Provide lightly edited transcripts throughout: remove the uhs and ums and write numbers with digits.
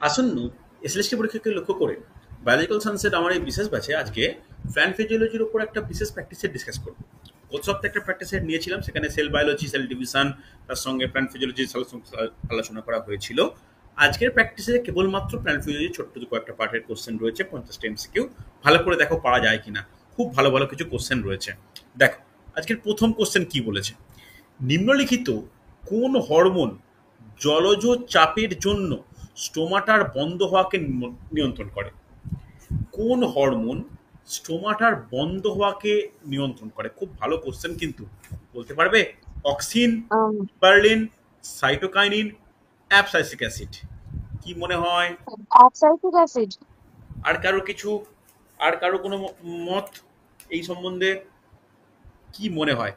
আসন্ন এসএলএসটি পরীক্ষাকে লক্ষ্য করে বায়োলজিক্যাল সায়েন্সের আমার এই বিশেষ ব্যাচে আজকে প্ল্যান্ট ফিজিওলজির উপর একটা বিশেষ প্র্যাকটিসের ডিসকাস করব। গত সপ্তাহে একটা প্র্যাকটিস সেট নিয়েছিলাম, সেখানে সেল বায়োলজি, সেল ডিভিশন, তার সঙ্গে প্ল্যান্ট ফিজিওলজি আলোচনা করা হয়েছিল। আজকের প্র্যাকটিসে কেবলমাত্র প্ল্যান্ট ফিজিওলজি ছোট্ট কয়েকটা পার্টের কোশ্চেন রয়েছে, 50টা এমসিকিউ। ভালো করে দেখো পারা যায় কিনা। খুব ভালো ভালো কিছু কোশ্চেন রয়েছে। দেখো আজকের প্রথম কোশ্চেন কি বলেছে। নিম্নলিখিত কোন হরমোন জলজ চাপের জন্য স্টোমাটার বন্ধ হওয়াকে নিয়ন্ত্রণ করে? কোন হরমোন স্টোমাটার বন্ধ হওয়াকে নিয়ন্ত্রণ করে? খুব ভালো কোশ্চেন কিন্তু, বলতে পারবে? Auxin, Um, gibberellin, cytokinin, abscisic acid. কি মনে হয়? Oxalic acid. আর কারো কিছু, আর কারো কোনো মত এই সম্বন্ধে? কি মনে হয়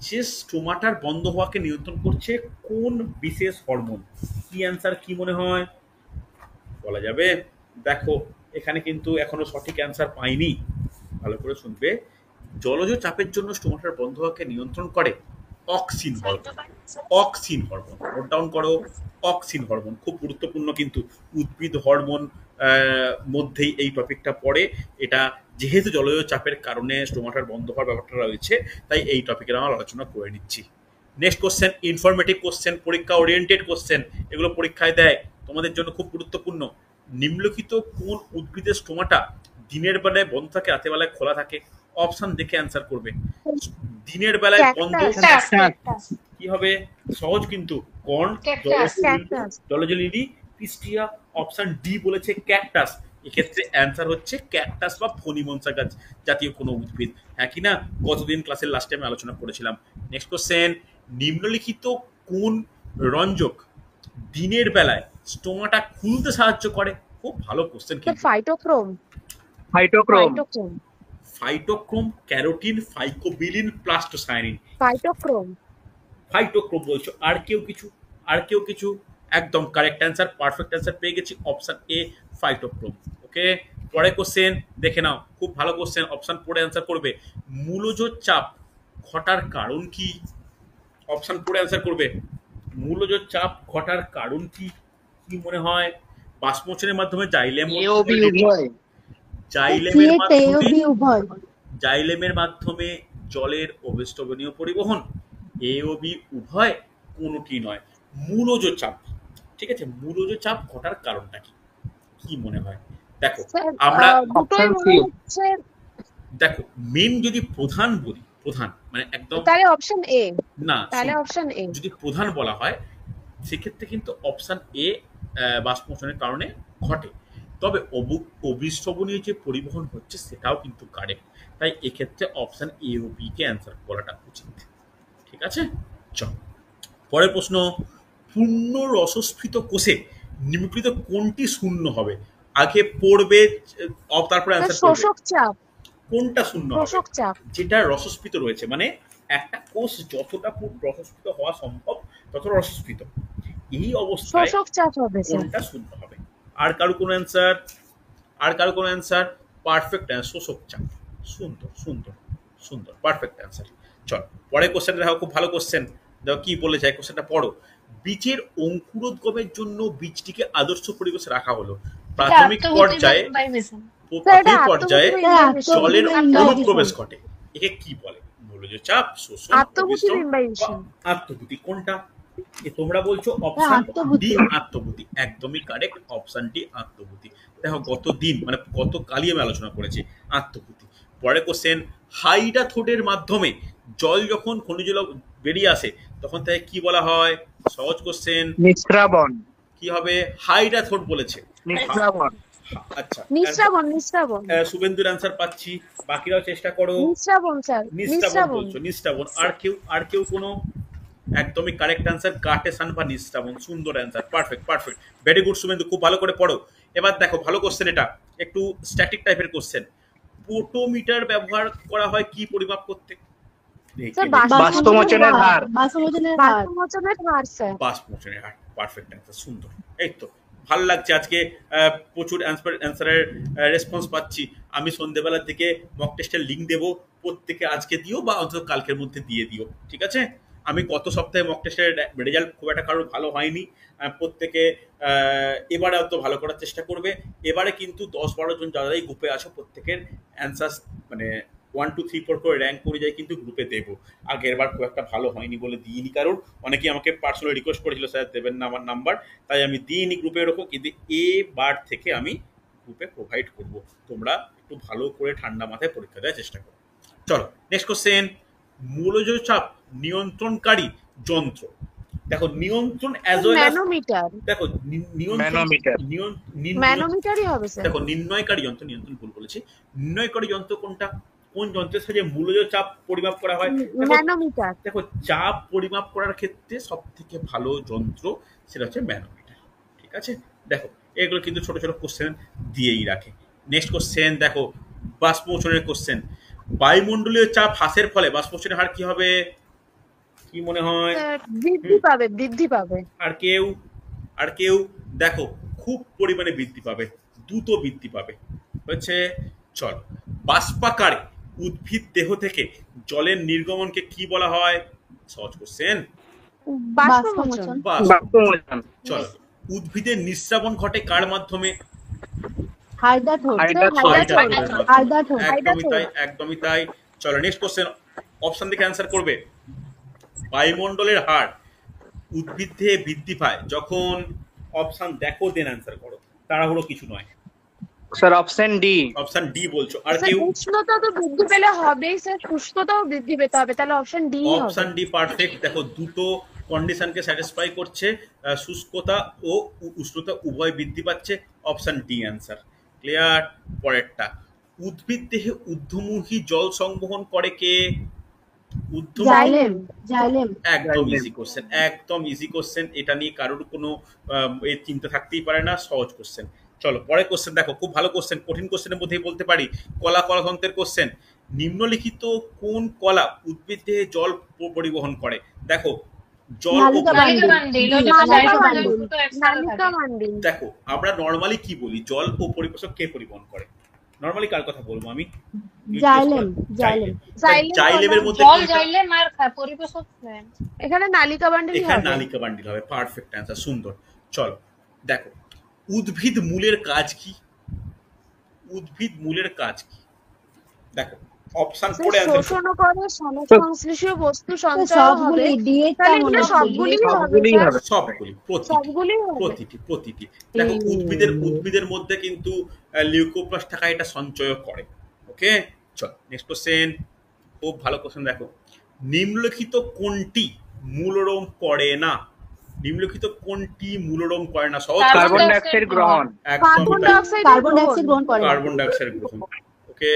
যে স্টোমাটার বন্ধ হওয়াকে নিয়ন্ত্রণ করছে কোন বিশেষ হরমোন? কি অ্যান্সার, কি মনে হয়? বলা যাবে? দেখো এখানে কিন্তু এখনো সঠিক অ্যান্সার পাইনি, ভালো করে শুনবে। জলজ চাপের জন্য স্টোমাটার বন্ধ হওয়াকে নিয়ন্ত্রণ করে auxin hormone. Auxin hormone note down করো। অক্সিন হরমোন খুব গুরুত্বপূর্ণ কিন্তু, উদ্ভিদ হরমোন মধ্যেই এই টপিকটা পড়ে। এটা যেহেতু জলজ চাপের কারণে স্টোমাটার বন্ধ হওয়ার ব্যাপারটা রয়েছে, তাই এই টপিকের আমরা আলোচনা করে নিচ্ছি। নেক্সট কোশ্চেন, ইনফরমেটিভ কোশ্চেন, পরীক্ষা ওরিয়েন্টেড কোশ্চেন, এগুলো পরীক্ষায় দেয়, তোমাদের জন্য খুব গুরুত্বপূর্ণ। নিম্নলিখিত কোন উদ্ভিদের স্টোমাটা দিনের বেলায় বন্ধ থাকে, রাতের বেলায় খোলা থাকে? অপশন দেখে অ্যান্সার করবে। দিনের বেলায় বন্ধ Cactus. Cactus. কি হবে? সহজ কিন্তু। Corn, Cactus. Cactus. জলজলিডি, পিস্টিয়া। অপশন ডি বলেছে ক্যাকটাস। এক্ষেত্রে অ্যান্সার হচ্ছে ক্যাকটাস বা ফণিমনসা গাছ জাতীয় কোনো উদ্ভিদ। হ্যাঁ কি না? গতদিন ক্লাসের লাস্টে আমি আলোচনা করেছিলাম। নেক্সট কোশ্চেন, নিম্নলিখিত কোন রঞ্জক দিনের বেলায় স্টোমাটা খুলতে সাহায্য করে? খুব ভালো কোশ্চেন The কিন্তু। phytochrome. Phytochrome. Phytochrome. ফাইটোক্রোম, carotene, ফাইকোবিলিন, প্লাস্টোসায়ানিন। Phytochrome. ফাইটোক্রোম বলছো, আর কেউ কিছু? আর কেউ কিছু? একদম কারেক্ট অ্যান্সার, পারফেক্ট অ্যান্সার পেয়ে গেছি, অপশন এ ফাইটোক্রোম। ওকে, পরে কোশ্চেন দেখে নাও, খুব ভালো কোশ্চেন, অপশন পড়ে অ্যান্সার করবে। মূলজ চাপ ঘটার কারণ কি? অপশন পড়ে অ্যান্সার করবে। মূলজ চাপ ঘটার কারণ কি? কি মনে হয়? বাষ্পমোচনের মাধ্যমে জাইলেম, AOB উভয়। জাইলেমের মাধ্যমে, উভয়। জাইলেমের মাধ্যমে জলের অবেষ্টনীয় পরিবহন, এ ও বি উভয়, কোনোটি নয়। মূলজ চাপ, ঠিক আছে, মূলজ চাপ ঘটার কারণটা কি? কি মনে হয়? দেখো স্যার আমরা, দুটোই Option C. মনে হচ্ছে। দেখো মেন যদি প্রধান বলি, প্রধান মানে একদম, তাহলে অপশন এ। না তাহলে শোনো, অপশন এ। যদি প্রধান বলা হয় সেক্ষেত্রে কিন্তু অপশন এ বাষ্পমোচনের কারণে ঘটে। তবে অবিশ্রবণীয় যে পরিবহন হচ্ছে সেটাও কিন্তু কারেক্ট। তাই এক্ষেত্রে অপশন এ ও বি কে অ্যান্সার করাটা উচিত। ঠিক আছে, চল পরের প্রশ্ন। পূর্ণ রসস্ফীত কোষে নিম্নলিখিত কোনটি শূন্য হবে? আগে পড়বে, তারপরে অ্যান্সার করবে। শোষক চাপ। কোনটা শূন্য হবে? শোষক চাপ। যেটা রসস্ফীত রয়েছে, মানে একটা কোষ যতটা রসস্ফীত হওয়া সম্ভব তত রসস্ফীত, এই অবস্থায় শোষক চাপ হবে স্যার। কোনটা শূন্য হবে? আর কারো কোনো অ্যান্সার? আর কারো কোনো অ্যান্সার? পারফেক্ট অ্যান্সার, শোষক চাপ। সুন্দর সুন্দর সুন্দর, পারফেক্ট অ্যান্সার। চল পরের কোশ্চেনটা দেখো, খুব ভালো কোশ্চেন। দেখো কি বলে যায়, কোশ্চেনটা পড়ো। বীজের অঙ্কুরোদ্গমের জন্য বীজটিকে আদর্শ পরিবেশে রাখা হলো। প্রাথমিক পর্যায়ে, প্রাথমিক পর্যায়ে জলের অনুপ্রবেশ ঘটে, একে কি বলে? বলো যে চাপ, শোষণ, আত্মভূতি অভিসরণ বা ইনভাইশন। আত্মভূতি। কোনটা? তোমরা বলছো অপশন আত্মভূতি। ডি আত্মভূতি, একদমই কারেক্ট, অপশন ডি আত্মভূতি। দেখো গত দিন মানে গতকালই আমি আলোচনা করেছি আত্মভূতি। পরে কোশ্চেন, হাইডাথোডের মাধ্যমে জল যখন খনিজ লবণ বেরিয়ে আসে তখন তাকে কি বলা হয়? সহজ কোশ্চেন, নিঃস্রাবণ। কি হবে? হাইডাথোড বলেছে। নিঃস্রাবণ। আচ্ছা, নিঃস্রাবণ। নিঃস্রাবণ। শুভেন্দুর অ্যান্সার পাচ্ছি, বাকিরাও চেষ্টা করো। নিঃস্রাবণ স্যার। নিঃস্রাবণ বলছো, নিঃস্রাবণ। আর কেউ, আর কেউ কোনো? একদমই কারেক্ট অ্যান্সার, গাটেসান বা নিঃস্রাবণ। সুন্দর answer, perfect perfect, very good Suvendu, খুব ভালো করে পড়ো। এবার দেখো ভালো কোশ্চেন, এটা একটু স্ট্যাটিক টাইপের কোশ্চেন। পোটোমিটার ব্যবহার করা হয় কি পরিমাপ করতে? স্যার বাষ্পমোচনের হার। বাষ্পমোচনের হার স্যার। বাষ্পমোচনের হার, পারফেক্ট অ্যান্সার, সুন্দর। এই তো ভালো লাগছে আজকে, প্রচুর অ্যান্সারের রেসপন্স পাচ্ছি। আমি সন্ধ্যেবেলার দিকে মক টেস্টের লিঙ্ক দেবো, প্রত্যেকে আজকে দিও বা অন্তত কালকের মধ্যে দিয়ে দিও, ঠিক আছে? আমি গত সপ্তাহে মক টেস্টের রেজাল্ট খুব একটা কারোর ভালো হয়নি। প্রত্যেকে এবারে অত ভালো করার চেষ্টা করবে। এবারে কিন্তু 10-12 জন যারা এই গ্রুপে আছো প্রত্যেকের অ্যান্সার মানে 1 2 3 4 করে র্যাঙ্ক অনুযায়ী কিন্তু গ্রুপে দেবো। আগের বার খুব একটা ভালো হয়নি বলে দিইনি কারণ অনেকেই আমাকে পার্সোনালি রিকোয়েস্ট করেছিল স্যার দেবেন না আমার নাম্বার, তাই আমি দিইনি গ্রুপে এরকম। কিন্তু এবার থেকে আমি গ্রুপে প্রোভাইড করব, তোমরা একটু ভালো করে ঠান্ডা মাথায় পরীক্ষা দেওয়ার চেষ্টা করো। চলো নেক্সট কোশ্চেন, মূলজ চাপ নিয়ন্ত্রণকারী যন্ত্র। দেখো নিয়ন্ত্রণ অ্যাজ ওয়েল অ্যাজ ম্যানোমিটার। দেখো ম্যানোমিটার। ম্যানোমিটারই হবে স্যার। দেখো নির্ণয়কারী যন্ত্র, নিয়ন্ত্রণ ভুল বলেছি। নির্ণয়কারী যন্ত্র কোনটা, কোন যন্ত্রের সাহায্যে মূলজ চাপ পরিমাপ করা হয়? ম্যানোমিটার। দেখো চাপ পরিমাপ করার ক্ষেত্রে সব থেকে ভালো যন্ত্র সেটা হচ্ছে ম্যানোমিটার। ঠিক আছে, দেখো এগুলো কিন্তু ছোট ছোট কোশ্চেন দিয়েই রাখে। নেক্সট কোশ্চেন দেখো, বাষ্পমোচনের কোশ্চেন। বায়ুমণ্ডলীয় চাপ হ্রাসের ফলে বাষ্পমোচনের হার কি হবে, কি মনে হয়? বৃদ্ধি পাবে, বৃদ্ধি পাবে। আর কেউ দেখো খুব পরিমাণে বৃদ্ধি পাবে, দ্রুত বৃদ্ধি পাবে হচ্ছে। চল, বাষ্পাকারে উদ্ভিদ দেহ থেকে জলের নির্গমনকে কি বলা হয়? সহজ কোশ্চেন। বাষ্পমোচন। বাষ্পমোচন। চলো, উদ্ভিদের নিঃশ্রাবণ ঘটে কার মাধ্যমে? হাইড্রাথোন। একদমই তাই, একদমই তাই। চলো নেক্সট কোশ্চেন, অপশন দেখে অ্যান্সার করবে। বায়ুমণ্ডলের হার উদ্ভিদ দেহে বৃদ্ধি পায় যখন, অপশন দেখো দেন অ্যান্সার করো, তাড়াহুড়ো কিছু নয়। Sir option D. Option D বলছো, আর স্যার কেউ? উষ্ণতা তো বৃদ্ধি পেলে হবেই স্যার, শুষ্কতাও বৃদ্ধি পেতে হবে, তাহলে অপশন ডি হবে। Option D perfect. দেখো দুটো কন্ডিশনকে স্যাটিসফাই করছে, শুষ্কতা ও উষ্ণতা উভয় বৃদ্ধি পাচ্ছে। Option D answer. ক্লিয়ার? পরেরটা, উদ্ভিদ দেহে ঊর্ধ্বমুখী জল সংবহন করে কে? জাইলেম। জাইলেম। একদম ইজি কোশ্চেন, একদম ইজি কোশ্চেন, এটা নিয়ে কারোর কোনো চিন্তা থাকতেই পারে না, সহজ কোশ্চেন। চলো পরের কোশ্চেন দেখো, খুব ভালো কোশ্চেন, কঠিন কোশ্চেনের মধ্যেই বলতে পারি। কলাতন্ত্রের কোশ্চেন, নিম্নলিখিত কোন কলা উদ্ভিদ দেহে জল পরিবহন করে? দেখো জল দেখো আমরা নর্মালি কি বলি, জল ও পরিবেশক কে পরিবহন করে? নর্মালি কার কথা বলবো আমি? জাইলেম। জাইলেমের মধ্যে জল জাইলেম আর পরিবেশক এখানে নালিকা বান্ডিল এখানে হবে। নালিকা বান্ডিল হবে, পারফেক্ট অ্যান্সার, সুন্দর। চলো দেখো, উদ্ভিদ মূলের কাজ কি? উদ্ভিদ মূলের কাজ কি? দেখো অপশন পড়ে আছে, শোষণ করে সংশ্লেষীয় বস্তু সঞ্চয় হবে, তাহলে এগুলো সবগুলি হবে, সবগুলি, প্রতিটি। দেখো উদ্ভিদের মধ্যে কিন্তু লিউকোপ্লাস্ট থাকা এটা সঞ্চয় করে। ওকে, চল নেক্সট কোশ্চেন, খুব ভালো কোশ্চেন। দেখো নিম্নলিখিত কোনটি মূলরোম করে না? নিম্নলিখিত কোনটি মূলরোম করে না? সহজ। কার্বন ডাইঅক্সাইড গ্রহণ। কার্বন ডাইঅক্সাইড গ্রহণ করে। কার্বন ডাইঅক্সাইড গ্রহণ। ওকে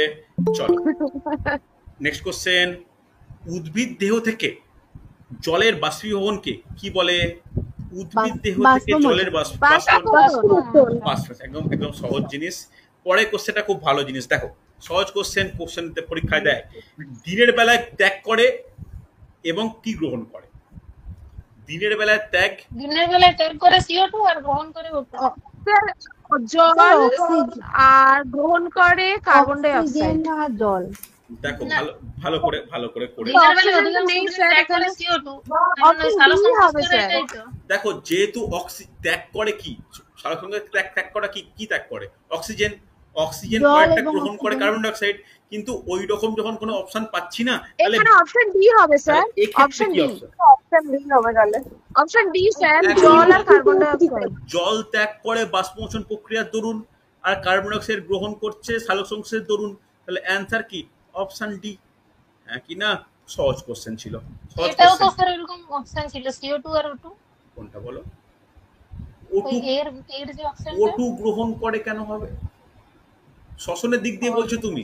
চলো নেক্সট কোশ্চেন, উদ্ভিদ দেহ থেকে জলের বাষ্পীভবনকে কি বলে? উদ্ভিদ দেহ থেকে জলের একদম একদম সহজ জিনিস। পরের কোশ্চেনটা খুব ভালো জিনিস, দেখো সহজ কোশ্চেন পরীক্ষায় দেয়। দিনের বেলায় ত্যাগ করে এবং কি গ্রহণ করে? দিনের বেলায় ত্যাগ করে CO2 আর গ্রহণ করে জল, আর গ্রহণ করে কার্বন ডাই অক্সাইড আর জল। দেখো ভালো করে দেখো, যেহেতু ত্যাগ করে কি, সালোকসংশ্লেষ ত্যাগ করা কি ত্যাগ করে? অক্সিজেন কয়েকটা গ্রহণ করে কার্বন ডাই অক্সাইড। কিন্তু ওই রকম যখন কোনো অপশন পাচ্ছি না, তাহলে এখানে অপশন ডি হবে স্যার। অপশন ডি হবে, তাহলে অপশন ডি স্যার, জল আর কার্বন ডাই অক্সাইড। জল ত্যাগ করে বাষ্পমোচন প্রক্রিয়ার দরুন, আর কার্বন ডাই অক্সাইড গ্রহণ করছে সালোকসংশ্লেষের দরুন। তাহলে অ্যান্সার কি? Option D. হ্যাঁ কি না? সহজ কোশ্চেন ছিল। এটাও তো স্যার এরকম অপশন ছিল, CO2 আর O2। কোনটা বলো? এর যে অপশনটা O2 গ্রহণ করে কেন হবে? শ্বসনের দিক দিয়ে বলছো তুমি?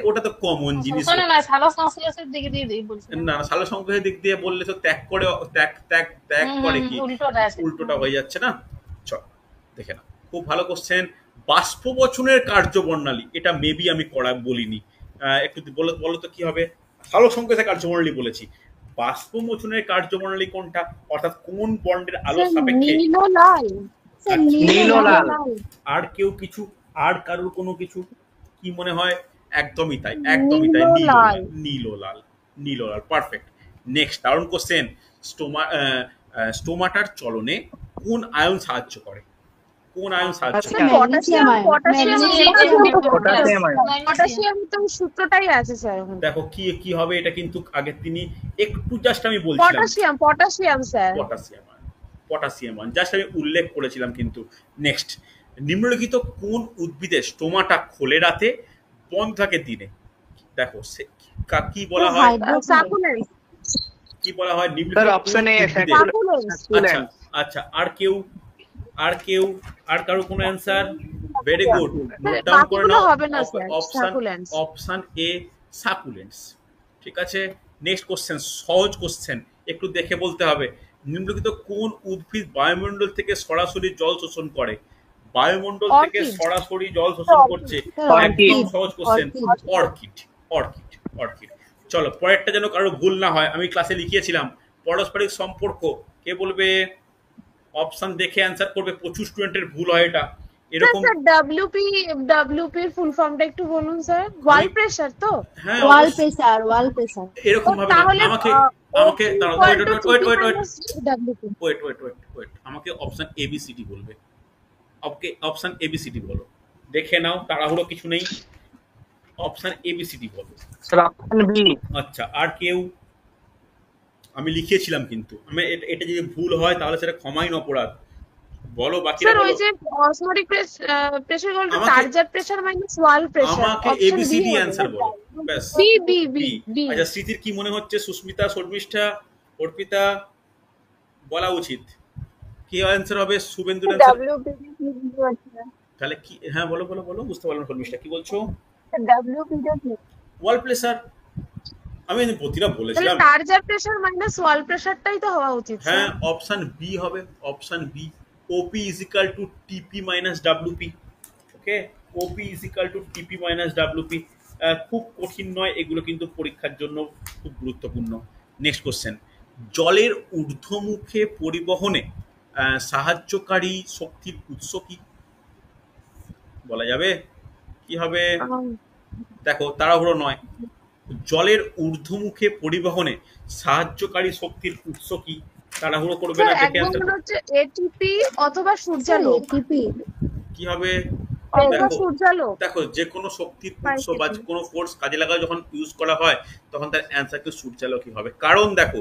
ওটা তো কমন জিনিস। না, সালোকসংশ্লেষের দিক দিয়ে বলছি না, সালোকসংশ্লেষের দিক দিয়ে বললে তো ত্যাগ করে কি উল্টোটা হয়ে যাচ্ছে না। চল দেখে না, খুব ভালো কোশ্চেন। বাষ্পমোচনের কার্যবর্ণালী, এটা মেবি আমি বলিনি, একটু বলো তো কি হবে? সালোকসংশ্লেষের কার্যবর্ণালী বলেছি, বাষ্পমোচনের কার্যবর্ণালী কোনটা, অর্থাৎ কোন বন্ডের আলোর সাপেক্ষে? নীল ও লাল। আর কেউ কিছু, আর কারোর কোনো কিছু কি মনে হয়? একদমই তাই, নীল ও লাল, পারফেক্ট। নেক্সট দারুণ কোশ্চেন, স্টোমাটার চলনে কোন আয়ন সাহায্য করে? কোন আয়ন সাহায্য করে? Potassium. Potassium Potassium ion. Potassium তো সূত্রটাই আছে স্যার। দেখো কি কি হবে, এটা কিন্তু আগে তিনি একটু জাস্ট আমি বলছিলাম পটাশিয়াম স্যার। পটাশিয়াম জাস্ট আমি উল্লেখ করেছিলাম কিন্তু। নেক্সট, নিম্নলিখিত কোন উদ্ভিদের স্টোমাটা খোলে রাতে বন্ধ থাকে দিনে? দেখো কি বলা হয়, সাকুলেন্স। কি বলা হয় Sir, নিম্নলিখিত option A, সাকুলেন্স। আচ্ছা succulent. আচ্ছা, আর কারো কোনো answer? Very good, note down করে বাকিগুলো নাও। হবে না স্যার, সাকুলেন্স। অপশন এ সাকুলেন্টস, ঠিক আছে। নেক্সট কোশ্চেন, সহজ কোশ্চেন, একটু দেখে বলতে হবে। নিম্নলিখিত কোন উদ্ভিদ বায়ুমণ্ডল থেকে সরাসরি জল শোষণ করে? বায়ুমণ্ডল থেকে Orchid. সরাসরি জল শোষণ করছে, একদম সহজ কোশ্চেন। অর্কিড। চলো পরেরটা যেন কারো ভুল না হয়, আমি ক্লাসে লিখিয়েছিলাম পারস্পরিক সম্পর্ক। কে বলবে? অপশন দেখে অ্যান্সার করবে, প্রচুর স্টুডেন্টের ভুল হয় এটা এরকম। স্যার ডব্লিউপি এর ফুল ফর্মটা একটু বলুন স্যার। ওয়াল প্রেসার তো? হ্যাঁ ওয়াল প্রেসার এরকম ভাবে না। তাহলে আমাকে দাঁড়াও, ওয়েট, আমাকে অপশন এবিসিডি বলবে। ওকে, অপশন এবিসিডি বলো, দেখে নাও, তাড়াহুড়ো কিছু নেই। অপশন এবিসিডি বলো। Sir, option B. আচ্ছা, আর কেউ? আমি লিখিয়েছিলাম কিন্তু, আমি এটা যদি ভুল হয় তাহলে সেটা ক্ষমাই অপরাধ। বলো বাকিরা স্যার বলো। ওই যে অসমোটিক প্রেসার বলতে আমাকে- টার্জার প্রেসার মাইনাস ওয়াল প্রেসার। আমাকে এবিসিডি অ্যান্সার বলো, ব্যাস। বি। আচ্ছা, স্মৃতির কি মনে হচ্ছে? সুস্মিতা, শর্মিষ্ঠা, অর্পিতা বলা উচিত কি অ্যান্সার হবে? শুভেন্দুর অ্যান্সার তাহলে কি? হ্যাঁ বলো, বুঝতে পারলাম। শর্মিষ্ঠা কি বলছো? ওয়াল প্রেসার। আমি প্রতিটা তাহলে বলেছিলাম। টার্জার প্রেসার মাইনাস ওয়াল প্রেসারটাই তো হওয়া উচিত হ্যাঁ, স্যার। অপশন বি হবে, option B. OP is equal to TP minus WP. Okay, OP is equal to TP minus WP. খুব কঠিন নয় এগুলো, কিন্তু পরীক্ষার জন্য খুব গুরুত্বপূর্ণ। নেক্সট কোশ্চেন, জলের ঊর্ধ্বমুখে পরিবহনে সাহায্যকারী শক্তির উৎস কি? বলা যাবে? কি হবে? দেখো, তাড়াহুড়ো নয়। জলের ঊর্ধ্বমুখে পরিবহনে সাহায্যকারী শক্তির উৎস কি? তাড়াহুড়ো করবে না, স্যার দেখে একদম answer মনে হচ্ছে এটিপি অথবা সূর্যালোক। কি হবে? অথবা সূর্যালোক। দেখো, যে কোনো শক্তির উৎস বা যে কোনো ফোর্স কাজে লাগা যখন ইউজ করা হয় তখন তার অ্যান্সার কিন্তু সূর্যালোকই হবে। কারণ দেখো,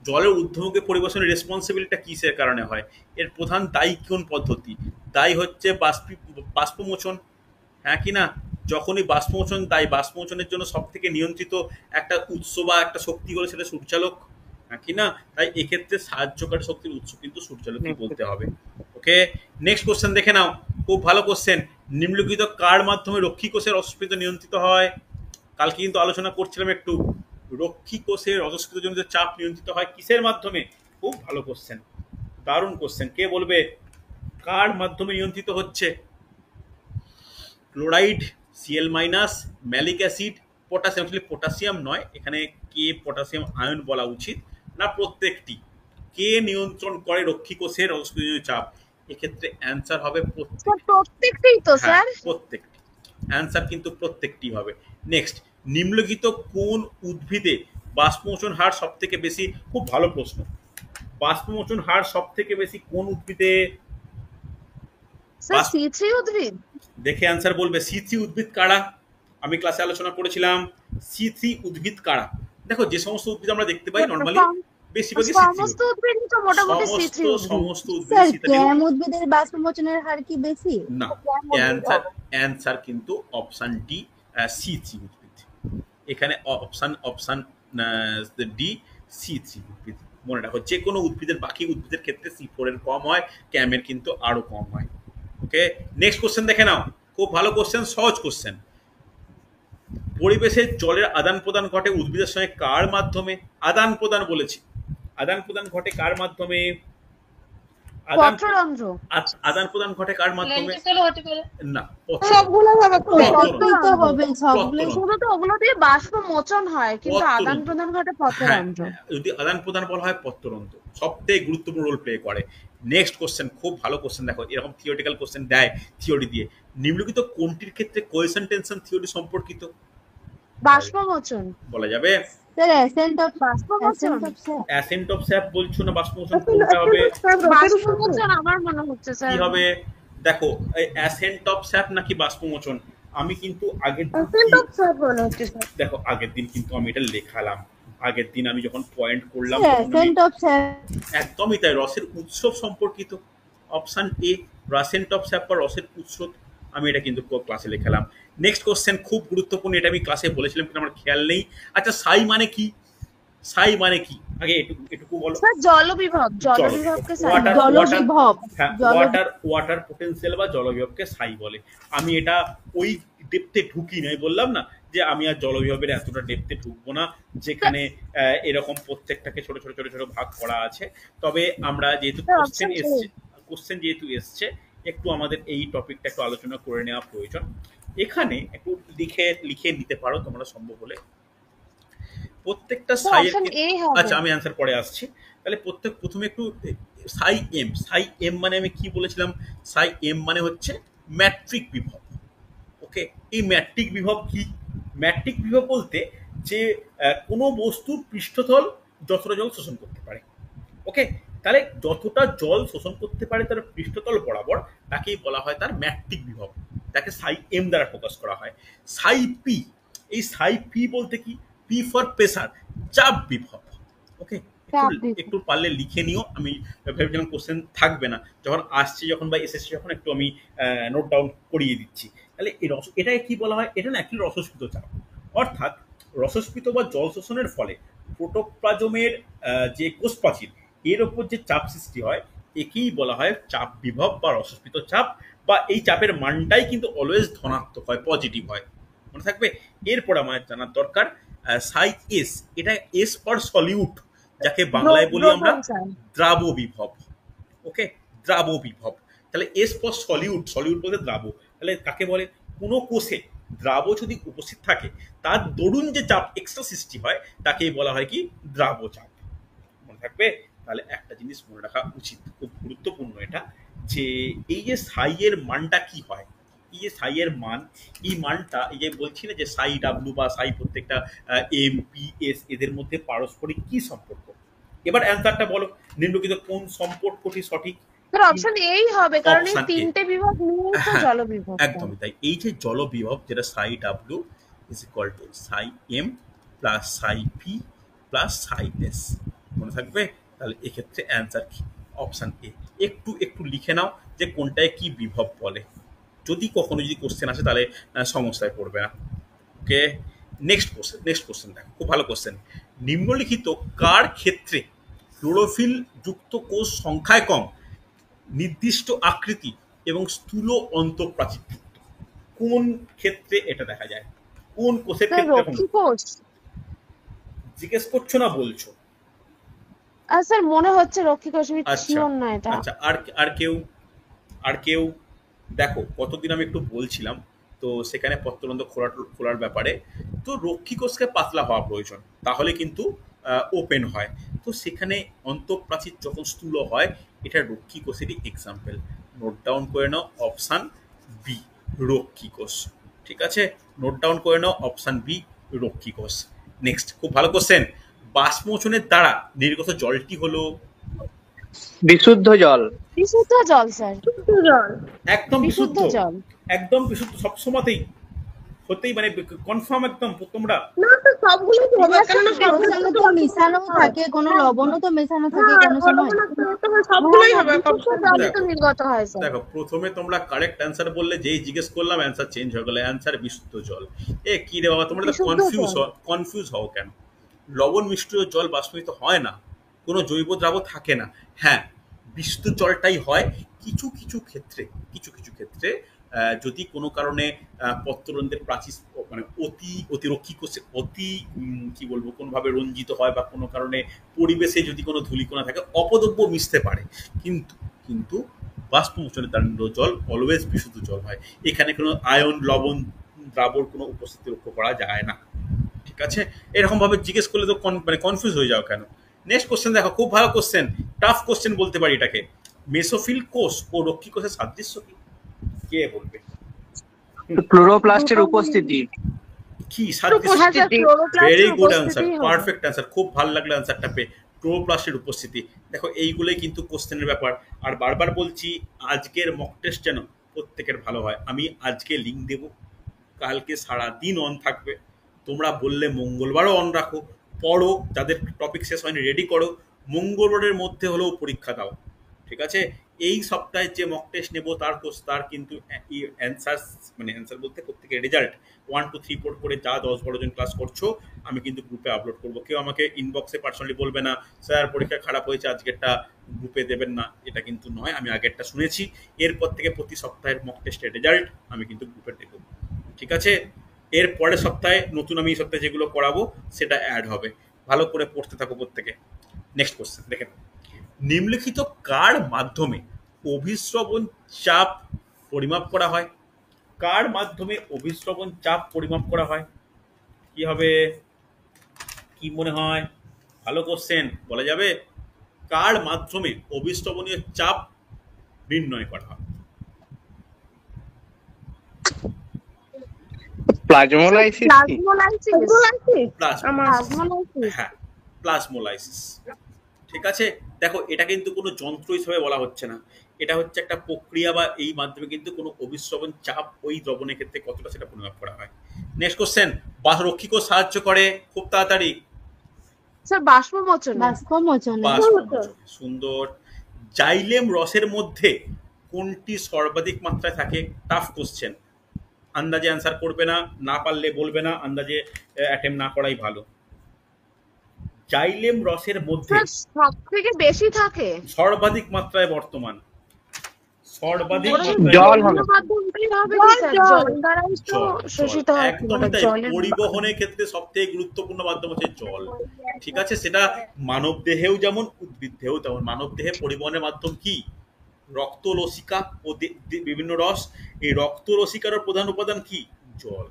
জলের ঊর্ধ্বমুখে পরিবেশনের রেসপন্সিবিলিটিটা কিসের কারণে হয়? এর প্রধান দায়ী কোন পদ্ধতি? দায়ী হচ্ছে বাষ্পমোচন, হ্যাঁ কি না? যখনই বাষ্পমোচন দায়ী, বাষ্পমোচনের জন্য সব থেকে নিয়ন্ত্রিত একটা উৎস বা একটা শক্তি হলো সেটা সূর্যালোক, হ্যাঁ কি না? তাই এক্ষেত্রে সাহায্যকারী শক্তির উৎস কিন্তু সূর্যালোকই বলতে হবে। ওকে, নেক্সট কোশ্চেন দেখে নাও, খুব ভালো কোশ্চেন। নিম্নলিখিত কার মাধ্যমে রক্ষী কোষের রসস্ফীত নিয়ন্ত্রিত হয়? কালকে কিন্তু আলোচনা করছিলাম একটু, রক্ষী কোষের রসস্ফীত জনিত চাপ নিয়ন্ত্রিত হয় কিসের মাধ্যমে? খুব ভালো কোশ্চেন, দারুণ কোশ্চেন। কে বলবে কার মাধ্যমে নিয়ন্ত্রিত হচ্ছে? Chloride, CL minus, malic acid, potassium. Potassium নয়, এখানে কে পটাশিয়াম আয়ন বলা উচিত না। প্রত্যেকটি। কে নিয়ন্ত্রণ করে রক্ষী কোষের রসস্ফীত চাপ? এক্ষেত্রে অ্যান্সার হবে প্রত্যেকটাই তো স্যার। প্রত্যেকটি। অ্যান্সার কিন্তু প্রত্যেকটি হবে। নেক্সট, নিম্নলিখিত কোন উদ্ভিদে বাষ্পমোচন হার সব থেকে বেশি? খুব ভালো প্রশ্ন। বাষ্পমোচন হার সব থেকে বেশি কোন উদ্ভিদে? স্যার সি3 উদ্ভিদ। দেখে অ্যান্সার বলবে। সি3 উদ্ভিদ কারা? আমি ক্লাসে আলোচনা করেছিলাম সি3 উদ্ভিদ কারা। দেখো, যে সমস্ত উদ্ভিদ আমরা দেখতে পাই নরমালি বেশিরভাগই সমস্ত উদ্ভিদই তো মোটামুটি সি3 উদ্ভিদ। সমস্ত উদ্ভিদ স্যার শীতাণু। ক্যাম উদ্ভিদের বাষ্পমোচনের হার কি বেশি? না, অ্যান্সার কিন্তু অপশন ডি, সি3 উদ্ভিদ। এখানে অপশন ডি, সি3 উদ্ভিদ। মনে রাখো, যে কোনো উদ্ভিদের বাকি উদ্ভিদের ক্ষেত্রে সি4 এর কম হয়, ক্যামের কিন্তু আরো কম হয়। ওকে, নেক্সট কোশ্চেন দেখে নাও, খুব ভালো কোশ্চেন, সহজ কোশ্চেন। পরিবেশে জলের আদান প্রদান ঘটে উদ্ভিদের সঙ্গে কার মাধ্যমে? আদান প্রদান বলেছি, আদান প্রদান ঘটে কার মাধ্যমে? পত্ররন্ধ্র। আদান প্রদান ঘটে কার মাধ্যমে? লেন্টিসেলও হতে পারে। না, সবগুলো ভাবে সবগুলোই তো হবে, সবগুলোই। শুধু তো ওগুলো দিয়ে বাষ্প মোচন হয়, কিন্তু পত্ররন্ধ্র। আদান প্রদান ঘটে হ্যাঁ, পত্ররন্ধ্র। যদি আদান প্রদান বলা হয় পত্ররন্ধ্র সবথেকে গুরুত্বপূর্ণ রোল প্লে করে। নেক্সট কোশ্চেন, খুব ভালো কোশ্চেন। দেখো, এরকম থিওরিটিক্যাল কোশ্চেন দেয় থিওরি দিয়ে। নিম্নলিখিত কোনটির ক্ষেত্রে কোহেশন টেনশন থিওরি সম্পর্কিত? বাষ্পমোচন বলা যাবে। স্যার অ্যাসেন্ট অফ বাষ্পমোচন স্যার। অ্যাসেন্ট অফ স্যাপ বলছো না বাষ্পমোচন, কোনটা হবে? বাষ্পমোচন আমার মনে হচ্ছে কি স্যার। হবে দেখো, অ্যাসেন্ট অফ স্যাপ নাকি বাষ্পমোচন? আমি কিন্তু আগের দিন মনে হচ্ছে স্যার। দেখো আগের দিন কিন্তু আমি এটা লেখালাম, আগের দিন আমি যখন পয়েন্ট করলাম স্যার তখন আমি অ্যাসেন্ট অফ স্যার। একদমই তাই, রসের উৎসব সম্পর্কিত। অপশন এ রাসেন্ট অফ স্যাপ বা রসের উৎস, আমি এটা কিন্তু ক্লাসে লেখালাম। নেক্সট কোশ্চেন খুব গুরুত্বপূর্ণ, এটা আমি ক্লাসে বলেছিলাম কিন্তু আমার খেয়াল নেই। আচ্ছা সাই মানে কি? সাই মানে কি আগে এটুকু বলো। স্যার জলবিভব, জলবিভবকে সাই ওয়াটার জলবিভব। হ্যাঁ, ওয়াটার পোটেনশিয়াল বা জলবিভবকে সাই বলে। আমি এটা ওই ডেপথে ঢুকি নাই, বললাম না যে আমি আর জলবিভবের এতটা ডেপথে ঢুকবো না, যেখানে এরকম প্রত্যেকটাকে ছোট ছোট ছোট ছোট ভাগ করা আছে। তবে আমরা যেহেতু কোশ্চেন যেহেতু এসছে, একটু আমাদের এই টপিকটা একটু আলোচনা করে নেওয়া প্রয়োজন। এখানে একটু লিখে নিতে পারো তোমরা সম্ভব হলে প্রত্যেকটা সাইয়ের। আচ্ছা আমি অ্যান্সার পরে আসছি। তাহলে প্রথমে একটু সাই এম মানে আমি কি বলেছিলাম? সাই এম মানে হচ্ছে ম্যাট্রিক বিভব। ওকে, এই ম্যাট্রিক বিভব কি? ম্যাট্রিক বিভব বলতে যে কোনো বস্তুর পৃষ্ঠতল যতটা জল শোষণ করতে পারে। ওকে, তাহলে যতটা জল শোষণ করতে পারে তার পৃষ্ঠতল বরাবর, তাকেই বলা হয় তার ম্যাট্রিক বিভব। তাকে সাই এম দ্বারা প্রকাশ করা হয়। সাই পি, এই সাই পি বলতে কি? পি ফর প্রেসার, চাপ বিভব। ওকে, একটু পারলে লিখে নিও। আমি ভেবেছিলাম কোশ্চেন থাকবে না, যখন আসছে যখন বা এসএসসি যখন একটু আমি নোট ডাউন করিয়ে দিচ্ছি। তাহলে এটাকে কি বলা হয়? এটা না অ্যাকচুয়ালি রসস্ফীত চাপ, অর্থাৎ রসস্ফীত বা জল শোষণের ফলে প্রোটোপ্লাজমের যে কোষপ্রাচীর এর ওপর যে চাপ সৃষ্টি হয়, একেই বলা হয় চাপ বিভব বা রসস্ফীত চাপ। বা এই চাপের মানটাই কিন্তু অলওয়েজ ধনাত্মক হয়, পজিটিভ হয়, মনে থাকবে। এরপর আমার জানার দরকার সাই এস, এটা এস ফর সলিউট, যাকে বাংলায় বলি আমরা দ্রাব বিভব। ওকে, দ্রাব বিভব। তাহলে এস ফর সলিউট, সলিউট বলতে দ্রাব। তাহলে কাকে বলে? কোনো কোষে দ্রাব যদি উপস্থিত থাকে, তার দরুন যে চাপ এক্সট্রা সৃষ্টি হয়, তাকেই বলা হয় কি? দ্রাব চাপ, মনে থাকবে। তাহলে একটা জিনিস মনে রাখা উচিত, খুব গুরুত্বপূর্ণ এটা, যে এই যে সাইয়ের মানটা কি হয়, এই যে সাইয়ের মান, এই মানটা এই যে বলছি না যে সাই ডাব্লু বা সাই প্রত্যেকটা এম পি এস এদের মধ্যে পারস্পরিক কি সম্পর্ক। এবার অ্যান্সারটা বলো, নিম্নলিখিত কোন সম্পর্কটি সঠিক? স্যার অপশন এই হবে, কারণ এই তিনটে বিভব নিয়ে তো জলবিভব। একদমই তাই। এই যে জলবিভব, যেটা সাই W is equal to Sai M plus Sai P plus Sai S, মনে থাকবে। তাহলে এক্ষেত্রে অ্যান্সার কি? Option A. একটু লিখে নাও যে কোনটায় কি বিভব বলে, যদি কখনো যদি কোশ্চেন আসে তাহলে সমস্যায় পড়বে না। ওকে, নেক্সট কোশ্চেন দেখো, খুব ভালো কোশ্চেন। নিম্নলিখিত কার ক্ষেত্রে ক্লোরোফিল যুক্ত কোষ সংখ্যায় কম, নির্দিষ্ট আকৃতি এবং স্থূল অন্তঃপ্রাচীর যুক্ত? কোন ক্ষেত্রে এটা দেখা যায়? কোন কোষের ক্ষেত্রে? জিজ্ঞেস করছো না বলছো? স্যার মনে হচ্ছে রক্ষী কোষ, আমি শিওর না এটা। আচ্ছা, আর কেউ দেখো, কতদিন আমি একটু বলছিলাম তো সেখানে পত্রবন্ধ খোলার ব্যাপারে, তো রক্ষী কোষকে পাতলা হওয়া প্রয়োজন, তাহলে কিন্তু ওপেন হয়। তো সেখানে অন্তঃপ্রাচীর যখন স্থূল হয়, এটা রক্ষী কোষেরই এক্সাম্পল। নোট ডাউন করে নাও অপশান বি, রক্ষী কোষ। ঠিক আছে, নোট ডাউন করে নাও অপশান বি, রক্ষী কোষ। নেক্সট, খুব ভালো কোশ্চেন। বাষ্পমোচনের দ্বারা নির্গত জলটি হলো বিশুদ্ধ জল। বিশুদ্ধ জল স্যার, একদম বিশুদ্ধ জল, একদম বিশুদ্ধ, সবসময়তেই হতেই, মানে কনফার্ম একদম তোমরা? না তো সবগুলো হবে, কারণ সবগুলো তো মেশানো থাকে, কোনো লবণও তো মেশানো থাকে কোনো সময়। সবগুলোই হবে, জল তো নির্গত হয় স্যার। দেখো, প্রথমে তোমরা কারেক্ট অ্যান্সার বললে, যেই জিজ্ঞেস করলাম অ্যান্সার চেঞ্জ হয়ে গেল। অ্যান্সার বিশুদ্ধ জল। কি রে বাবা, তোমরা তো কনফিউজ হও কেন? লবণ মিশ্রিত জল বাষ্পীভূত হয় না, কোনো জৈব দ্রাব থাকে না। হ্যাঁ, বিশুদ্ধ জলটাই হয় কিছু কিছু ক্ষেত্রে। যদি কোনো কারণে পত্ররন্ধ্রের প্রাচীর মানে অতিরক্ষী কোষে কি বলবো, কোনোভাবে রঞ্জিত হয়, বা কোনো কারণে পরিবেশে যদি কোনো ধূলিকণা থাকে, অপদ্রব্য মিশতে পারে, কিন্তু বাষ্পমোচনের দ্বারা জল অলওয়েজ বিশুদ্ধ জল হয়। এখানে কোনো আয়ন, লবণ, দ্রাবর কোনো উপস্থিতি লক্ষ্য করা যায় না। ঠিক আছে, এরকম ভাবে জিজ্ঞেস করলে তো মানে কনফিউজ হয়ে যাও কেন? নেক্সট কোশ্চেন দেখো, খুব ভালো কোশ্চেন, টাফ কোশ্চেন বলতে পারি এটাকে। মেসোফিল কোষ ও রক্ষী কোষের সাদৃশ্য কি? কে বলবে? ক্লোরোপ্লাস্টের উপস্থিতি। কি সাদৃশ্য? হ্যাঁ স্যার, ভেরি ক্লোরোপ্লাস্টের গুড অ্যান্সার, উপস্থিতি হবে। পারফেক্ট অ্যান্সার, খুব ভালো লাগলো অ্যান্সারটা পেয়ে। ক্লোরোপ্লাস্টের উপস্থিতি। দেখো এইগুলোই কিন্তু কোশ্চেনের ব্যাপার। আর বারবার বলছি, আজকের মক টেস্ট যেন প্রত্যেকের ভালো হয়। আমি আজকে লিঙ্ক দেবো, কালকে সারাদিন অন থাকবে। তোমরা বললে মঙ্গলবারও অন রাখো, পড়ো, যাদের টপিক শেষ হয়নি রেডি করো, মঙ্গলবারের মধ্যে হলেও পরীক্ষা দাও, ঠিক আছে? এই সপ্তাহে যে মক টেস্ট নেবো তার কিন্তু অ্যান্সার, মানে অ্যান্সার বলতে প্রত্যেকের রেজাল্ট 1 2 3 4 করে যা 10-12 জন ক্লাস করছো আমি কিন্তু গ্রুপে আপলোড করবো। কেউ আমাকে ইনবক্সে পার্সোনালি বলবে না স্যার পরীক্ষা খারাপ হয়েছে আজকেরটা গ্রুপে দেবেন না, এটা কিন্তু নয়। আমি আগেরটা শুনেছি, এরপর থেকে প্রতি সপ্তাহের মক টেস্টের রেজাল্ট আমি কিন্তু গ্রুপে দেবো, ঠিক আছে? এর পরের সপ্তাহে নতুন আমি এই সপ্তাহে যেগুলো করাবো সেটা অ্যাড হবে। ভালো করে পড়তে থাকো প্রত্যেকে। নেক্সট কোশ্চেন দেখেন, নিম্নলিখিত কার মাধ্যমে অভিস্রবণ চাপ পরিমাপ করা হয়? কার মাধ্যমে অভিস্রবণ চাপ পরিমাপ করা হয়? কি হবে, কি মনে হয়? ভালো কোশ্চেন, বলা যাবে? কার মাধ্যমে অভিস্রবণীয় চাপ নির্ণয় করা হয়? প্লাজমোলাইসিস কি? হ্যাঁ, প্লাজমোলাইসিস, ঠিক আছে? দেখো এটা কিন্তু কোনো যন্ত্র হিসেবে বলা হচ্ছে না, এটা হচ্ছে একটা প্রক্রিয়া, বা এই মাধ্যমে কিন্তু কোনো অভিস্রবণ চাপ ওই দ্রবণের ক্ষেত্রে কতটা সেটা পরিমাপ করা হয়। নেক্সট কোশ্চেন, বাষ্পরক্ষীকেও সাহায্য করে, খুব তাড়াতাড়ি। স্যার বাষ্পমোচনে। বাষ্পমোচনে, সুন্দর। জাইলেম রসের মধ্যে কোনটি সর্বাধিক মাত্রায় থাকে? টাফ কোশ্চেন, আন্দাজে অ্যান্সার করবে না, না পারলে বলবে না, আন্দাজে অ্যাটেম্প না করাই ভালো। জাইলেম রসের মধ্যে সব থেকে বেশি থাকে সর্বাধিক মাত্রায় বর্তমান, সর্বাধিক জল হবে। একদমই তাই। পরিবহনের ক্ষেত্রে সব থেকে গুরুত্বপূর্ণ মাধ্যম হচ্ছে জল, ঠিক আছে? সেটা মানব দেহেও যেমন উদ্ভিদ দেহেও তেমন। মানব দেহে পরিবহনের মাধ্যম কি? রক্তরসিকা ও বিভিন্ন রস। এই রক্তরসিকার প্রধান উপাদান কি? জল।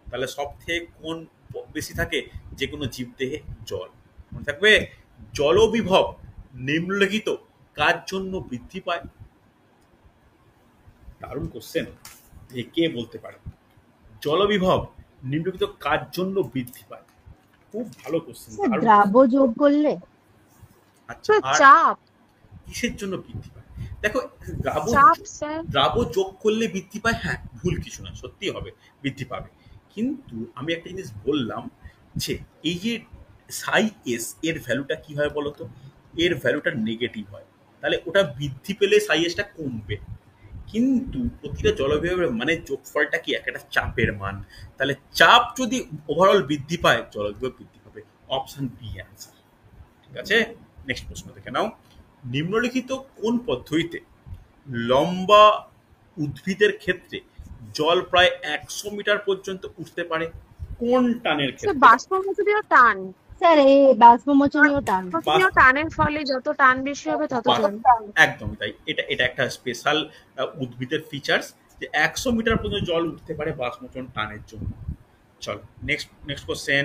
তাহলে সব থেকে কোন বেশি থাকে? যে কোনো জীবদেহে জল। মনে থাকবে, জলবিভব নিম্নলিখিত কার জন্য বৃদ্ধি পায়? দারুণ কোশ্চেন, কে বলতে পারে? জলবিভব নিম্নলিখিত কার জন্য বৃদ্ধি পায়? খুব ভালো কোশ্চেন। দ্রাব যোগ করলে? আচ্ছা, আর চাপ কিসের জন্য বৃদ্ধি পায়? দেখো, দ্রাব যোগ করলে বৃদ্ধি পায়, হ্যাঁ ভুল কিছু না, সত্যি হবে, বৃদ্ধি পাবে। কিন্তু আমি একটা জিনিস বললাম যে এই যে সাই এস এর ভ্যালুটা কি হয় বলতো? এর ভ্যালুটা নেগেটিভ হয়, তাহলে ওটা বৃদ্ধি পেলে সাই এসটা কমবে। কিন্তু প্রতিটা জলবিভবের মানে যোগফলটা কি? একটা চাপের মান। তাহলে চাপ যদি ওভারঅল বৃদ্ধি পায়, জলবিভব বৃদ্ধি পাবে। অপশন বি অ্যান্সার, ঠিক আছে? নেক্সট প্রশ্ন দেখে নাও, নিম্নলিখিত কোন পদ্ধতিতে লম্বা উদ্ভিদের ক্ষেত্রে জল প্রায় 100 মিটার পর্যন্ত উঠতে পারে? কোন টানের ক্ষেত্রে? বাষ্পমোচনীয় টান। স্যার এই বাষ্পমোচনীয় টান। টানের ফলে যত টান বেশি হবে তত টান। একদমই তাই। এটা একটা স্পেশাল উদ্ভিদের ফিচার্স যে 100 মিটার পর্যন্ত জল উঠতে পারে বাষ্পমোচন টানের জন্য। চলো নেক্সট কোশ্চেন,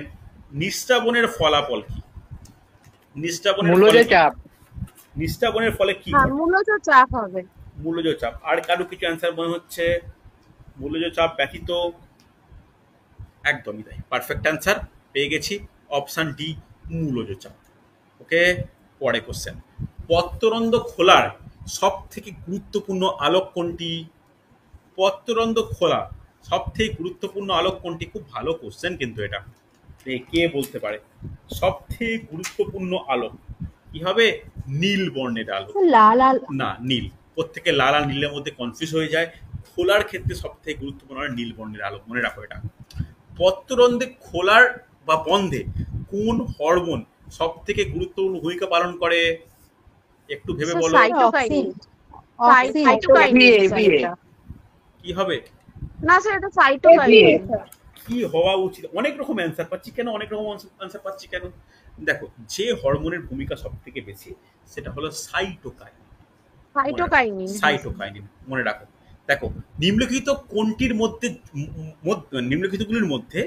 নিঃস্রাবনের ফলাফল কি? নিঃস্রাবনের ফলে কি? মূলজ চাপ হবে। মূলজ চাপ। আর কারো কিছু অ্যান্সার মনে হচ্ছে? মূলজ চাপ ব্যতীত? একদমই তাই, পারফেক্ট অ্যান্সার পেয়ে গেছি, অপশন ডি মূলজ চাপ। ওকে, পরে কোশ্চেন, পত্ররন্ধ্র খোলার সব থেকে গুরুত্বপূর্ণ আলোক কোনটি? পত্ররন্ধ্র খোলা সব থেকে গুরুত্বপূর্ণ আলোক কোনটি? খুব ভালো কোশ্চেন কিন্তু এটা, কে বলতে পারে? সব থেকে গুরুত্বপূর্ণ আলোক কি হবে? নীল বর্ণের আলো। লাল না, নীল। প্রত্যেকে লাল আর নীলের মধ্যে কনফিউজ হয়ে যায়। খোলার ক্ষেত্রে সব থেকে গুরুত্বপূর্ণ হয় নীল বর্ণের আলো, মনে রাখো এটা। পত্ররন্ধ্রে খোলার বা বন্ধে কোন হরমোন সব থেকে গুরুত্বপূর্ণ ভূমিকা পালন করে? একটু ভেবে বলো। কি হবে? না স্যার, এটা সাইটোকাইনিন। কি হওয়া উচিত? অনেক রকম অ্যান্সার পাচ্ছি কেন? দেখো, যে হরমোনের ভূমিকা সব থেকে বেশি সেটা হলো সাইটোকাইনিন, মনে রাখো। দেখো, নিম্নলিখিতগুলির মধ্যে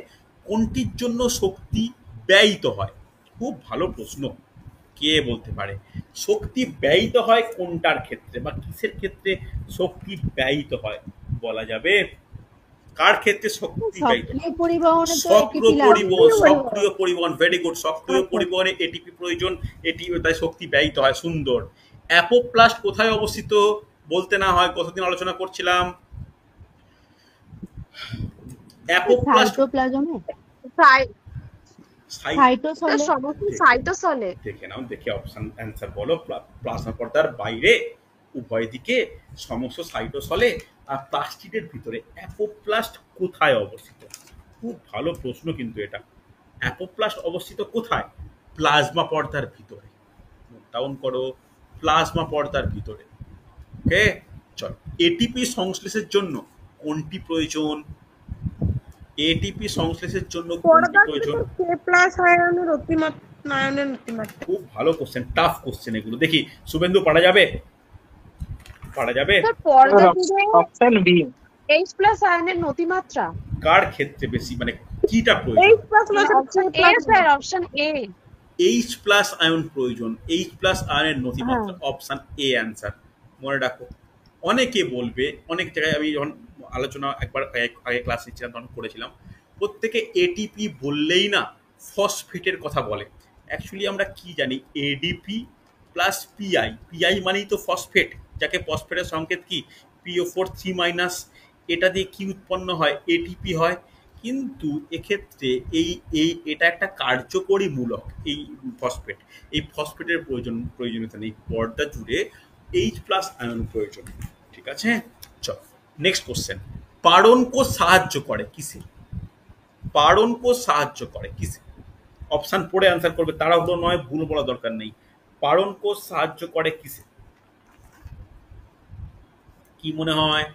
কোনটির জন্য শক্তি ব্যয়িত হয়? খুব ভালো প্রশ্ন, কে বলতে পারে? শক্তি ব্যয়িত হয় কোনটার ক্ষেত্রে, বা কিসের ক্ষেত্রে শক্তি ব্যয়িত হয় বলা যাবে? কার ক্ষেত্রে শক্তি ব্যয়িত হয়? সক্রিয় পরিবহনে তো সক্রিয় পরিবহন, ভেরি গুড। সক্রিয় পরিবহনে এটিপি প্রয়োজন, তাই শক্তি ব্যয়িত হয়। সুন্দর। অ্যাপোপ্লাস্ট কোথায় অবস্থিত বলতে না হয়, কতদিন আলোচনা করছিলাম। অ্যাপোপ্লাস্ট সাইটোপ্লাজমে, সাইটোসলে। দেখে নাও, দেখে অপশন অ্যান্সার বলো। প্লাজমা পর্দার বাইরে উভয় দিকে সমস্ত সাইটোসলে আর প্লাস্টিডের ভিতরে অ্যাপোপ্লাস্ট কোথায় অবস্থিত? খুব ভালো প্রশ্ন কিন্তু এটা। অ্যাপোপ্লাস্ট অবস্থিত কোথায়? প্লাজমা পর্দার ভিতরে। নোট ডাউন করো, প্লাজমা পর্দার ভিতরে। ওকে, চল। এটিপি সংশ্লেষের জন্য কোনটি প্রয়োজন? এটিপি সংশ্লেষের জন্য কোনটি প্রয়োজন? খুব ভালো কোশ্চেন, টাফ কোশ্চেন এগুলো। দেখি শুভেন্দু, পারা যাবে? পারা যাবে? অপশন বি, H+ আয়নের নতিমাত্রা কার ক্ষেত্রে বেশি, মানে কিটা প্রয়োজন? Option A. H+ আয়ন প্রয়োজন, H+ আয়নের নতিমাত্রা। Option A answer. মনে রাখো, অনেকে বলবে, অনেক জায়গায় আমি যখন আলোচনা একবার আগে ক্লাস নিচ্ছিলাম তখন করেছিলাম, প্রত্যেকে এটিপি বললেই না ফসফেটের কথা বলে। অ্যাকচুয়ালি আমরা কি জানি, এডিপি প্লাস পিআই। পিআই মানেই তো ফসফেট, যাকে ফসফেটের সংকেত কি, PO4 3-। এটা দিয়ে কি উৎপন্ন হয়? এটিপি হয়। কিন্তু এক্ষেত্রে এটা একটা কার্যকরী মূলক, এই ফসফেট। এই ফসফেটের প্রয়োজনীয়তা নেই। পর্দা জুড়ে H+ আয়ন প্রয়োজন। ঠিক আছে, চল নেক্সট কোশ্চেন। পারণ কোষ সাহায্য করে কিসে? পারণ কোষ সাহায্য করে কিসে? অপশন পড়ে অ্যান্সার করবে, তাড়াহুড়ো নয়, ভুল বলা দরকার নেই। পারণ কোষ সাহায্য করে কিসে? কি মনে হয়?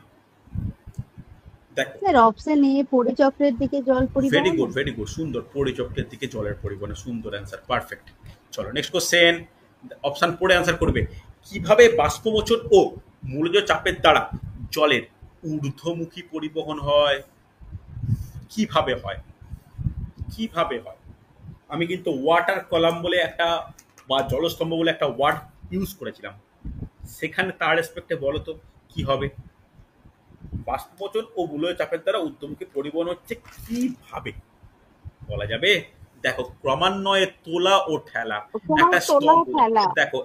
দেখো, স্যার অপশন এ, পরিচক্রের দিকে জল পরিবহন। ভেরি গুড, ভেরি গুড, সুন্দর। পরিচক্রের দিকে জলের পরিবহনে, সুন্দর অ্যান্সার, পারফেক্ট। চলো নেক্সট কোশ্চেন। অপশন পড়ে অ্যান্সার করবে। কিভাবে বাষ্পমোচন ও মূলজ চাপের দ্বারা জলের ঊর্ধ্বমুখী পরিবহন হয়? কিভাবে হয়? কিভাবে হয়? আমি কিন্তু ওয়াটার কলাম বলে একটা, বা জলস্তম্ভ বলে একটা ওয়ার্ড ইউজ করেছিলাম, সেখানে তার রেসপেক্টে বলো তো কি হবে? বাষ্পমোচন ও মূলজ চাপের দ্বারা ঊর্ধ্বমুখী পরিবহন হচ্ছে কিভাবে, বলা যাবে? দেখো, ক্রমান্বয়ে তোলা ও ঠেলা। একটা স্তম্ভ, দেখো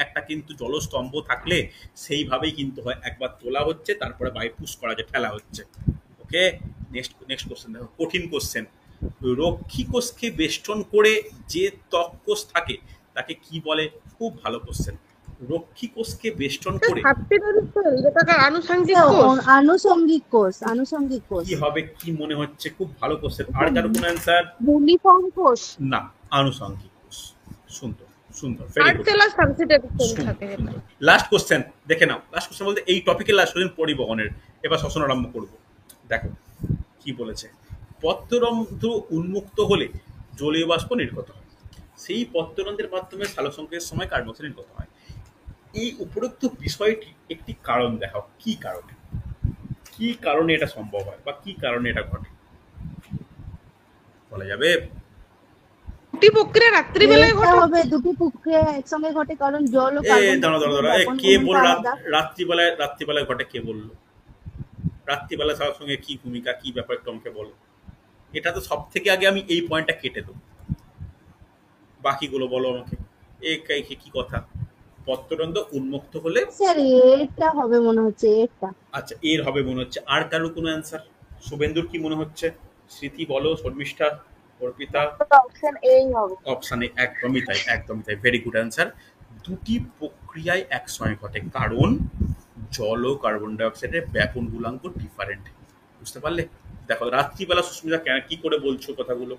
একটা কিন্তু জলস্তম্ভ থাকলে সেইভাবেই কিন্তু হয়, একবার তোলা হচ্ছে তারপরে বাইরে পুশ করা যায়, ঠেলা হচ্ছে। ওকে, নেক্সট কোশ্চেন দেখো, কঠিন কোশ্চেন। রক্ষী কোষকে বেষ্টন করে যে ত্বক কোষ থাকে তাকে কি বলে? খুব ভালো কোশ্চেন। রক্ষী কোষকে বেষ্টন করে আনুষঙ্গিক কোষ, আনুষঙ্গিক কোষ কি হবে, কি মনে হচ্ছে? খুব ভালো কোশ্চেন। আর কারো কোনো অ্যান্সার? বুলিফর্ম কোষ না, আনুষঙ্গিক কোষ। সুন্দর, সুন্দর, ভেরি গুড। লাস্ট কোশ্চেন দেখে নাও। লাস্ট কোশ্চেন বলতে এই টপিকের লাস্ট কোশ্চেন পরিবহনের। এবার শ্বসন আরম্ভ করব। দেখো কি বলেছে। পত্ররন্ধ্র উন্মুক্ত হলে জলীয় বাষ্প নির্গত হয়। সেই পত্ররন্ধ্রের মাধ্যমে সালোকসংশ্লেষের সময় কার্বন ডাই অক্সাইড নির্গত হয়। এই উপরোক্ত বিষয়টি একটি কারণ দেখাও। কি কারণে, কি কারণে এটা সম্ভব হয়, বা কি কারণে এটা ঘটে, বলা যাবে? দুটি প্রক্রিয়া রাত্রিবেলায় ঘটে। হবে, দুটি প্রক্রিয়া একসঙ্গে ঘটে, কারণ জল ও কে বলল রাত্রিবেলায় ঘটে? কে বললো রাত্রিবেলা সবার সঙ্গে কি ভূমিকা, কি ব্যাপার, একটু আমাকে বলো। এটা তো সব থেকে আগে আমি এই পয়েন্টটা কেটে দেবো, বাকিগুলো বলো আমাকে। কি কথা? পত্ররন্ধ্র উন্মুক্ত হলে, স্যার এটা হবে মনে হচ্ছে, এটা। আচ্ছা, এর হবে মনে হচ্ছে। আর কারো কোনো অ্যান্সার? শুভেন্দুর কি মনে হচ্ছে? স্মৃতি বলো, শর্মিষ্ঠা, অর্পিতা? অপশন এই হবে। অপশন এ, একদমই তাই, একদমই তাই, ভেরি গুড অ্যান্সার। দুটি প্রক্রিয়ায় একসঙ্গে ঘটে, কারণ জল ও কার্বন ডাই অক্সাইডের ব্যাপন গুণাঙ্ক ডিফারেন্ট। বুঝতে পারলে? দেখো, রাত্রিবেলা সুস্মিতা কি করে বলছো কথাগুলো,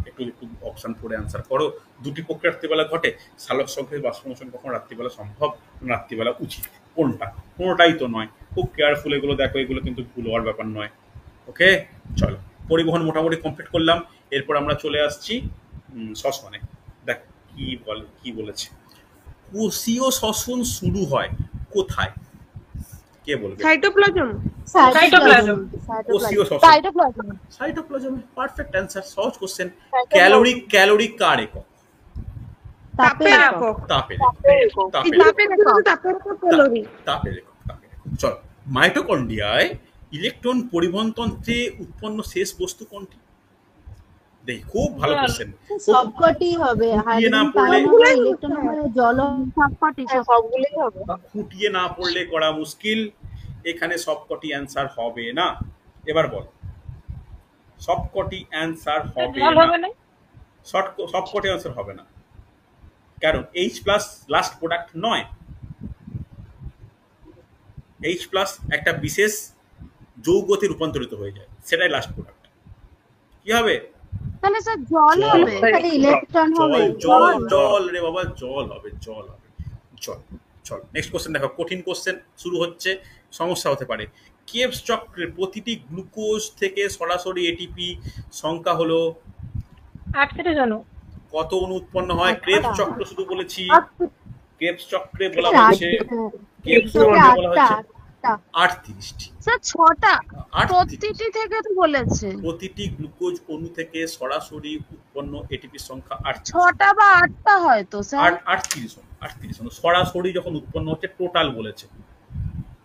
একটু একটু অপশন পড়ে অ্যান্সার করো। দুটি প্রক্রিয়া রাত্রিবেলা ঘটে, সালোক সংশ্লেষ বাষ্পমোচন কখন রাত্রিবেলা সম্ভব, রাত্রিবেলা উচিত, কোনটা? কোনোটাই তো নয়। খুব কেয়ারফুল এগুলো দেখো, এগুলো কিন্তু ভুল হওয়ার ব্যাপার নয়। ওকে, চলো, পরিবহন মোটামুটি কমপ্লিট করলাম। এরপর আমরা চলে আসছি শ্বসনে। দেখ কি বলেছে। কোষীয় শ্বসন শুরু হয় কোথায়? কে বলবে? সাইটোপ্লাজম। কোষীয় শ্বসন সাইটোপ্লাজমে। পারফেক্ট অ্যান্সার, সহজ কোশ্চেন। ক্যালোরি কার একক? তাপের একক। তাপের একক। চলো, মাইটোকন্ড্রিয়ায় ইলেকট্রন পরিবহন তন্ত্রে উৎপন্ন শেষ বস্তু কোনটি? দেখি, খুব ভালো জল। কোশ্চেন। সবকটি হবে, খুঁটিয়ে না হাইড্রোজেন পড়লে পারমাণু হবে, ইলেকট্রন হবে, জল সবকটি সবগুলোই হবে। খুঁটিয়ে না পড়লে করা মুশকিল, এখানে সবকটি অ্যান্সার হবে না। এবার বল, সবকটি অ্যান্সার হবে জল না। হবে না? সবকটি অ্যান্সার হবে না, কারণ H প্লাস লাস্ট প্রোডাক্ট নয়। H প্লাস একটা বিশেষ যৌগতে রূপান্তরিত হয়ে যায়, সেটাই লাস্ট প্রোডাক্ট। কি হবে? তাহলে স্যার জল জল হবে। তাহলে ইলেকট্রন জল হবে। জল জল রে বাবা, জল হবে, জল হবে। চল চল, নেক্সট কোশ্চেন দেখো, কঠিন কোশ্চেন শুরু হচ্ছে, সমস্যা হতে পারে। কেবস চক্রের প্রতিটি গ্লুকোজ থেকে সরাসরি এটিপি সংখ্যা হলো 38 অণু। কত অণু উৎপন্ন হয়? ক্রেবস চক্র শুধু বলেছি, ক্রেবস চক্রে বলা স্যার, হচ্ছে, ক্রেবস চক্রে বলা হচ্ছে 38টি। স্যার 6টা 38 প্রতিটি থেকে তো বলেছে। প্রতিটি গ্লুকোজ অণু থেকে সরাসরি উৎপন্ন এটিপির সংখ্যা 38। 6টা বা 8টা হয়তো স্যার। 38 অণু সরাসরি যখন উৎপন্ন হচ্ছে, টোটাল বলেছে,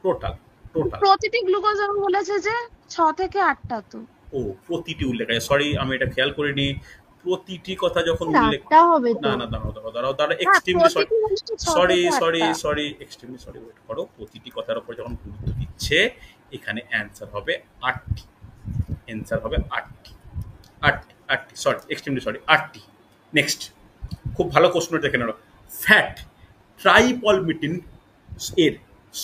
টোটাল টোটাল। প্রতিটি গ্লুকোজ অণু বলেছে যে 6 থেকে 8টা তো। ও, প্রতিটি উল্লেখ আছে, সরি আমি এটা খেয়াল করিনি। প্রতিটি কথা যখন স্যার, উল্লেখ, 8টা হবে তো। না না, দাঁড়াও, হ্যাঁ, এক্সট্রিমলি সরি, প্রতিটি বলেছে 6 থেকে 8টা। এক্সট্রিমলি সরি, ওয়েট করো। প্রতিটি কথার উপর যখন গুরুত্ব দিচ্ছে, এখানে অ্যান্সার হবে 8টি, অ্যান্সার হবে 8টি, 8টি, সরি, এক্সট্রিমলি সরি, 8টি। নেক্সট, খুব ভালো প্রশ্ন দেখে নেব। ফ্যাট ট্রাইপলমিটিন এর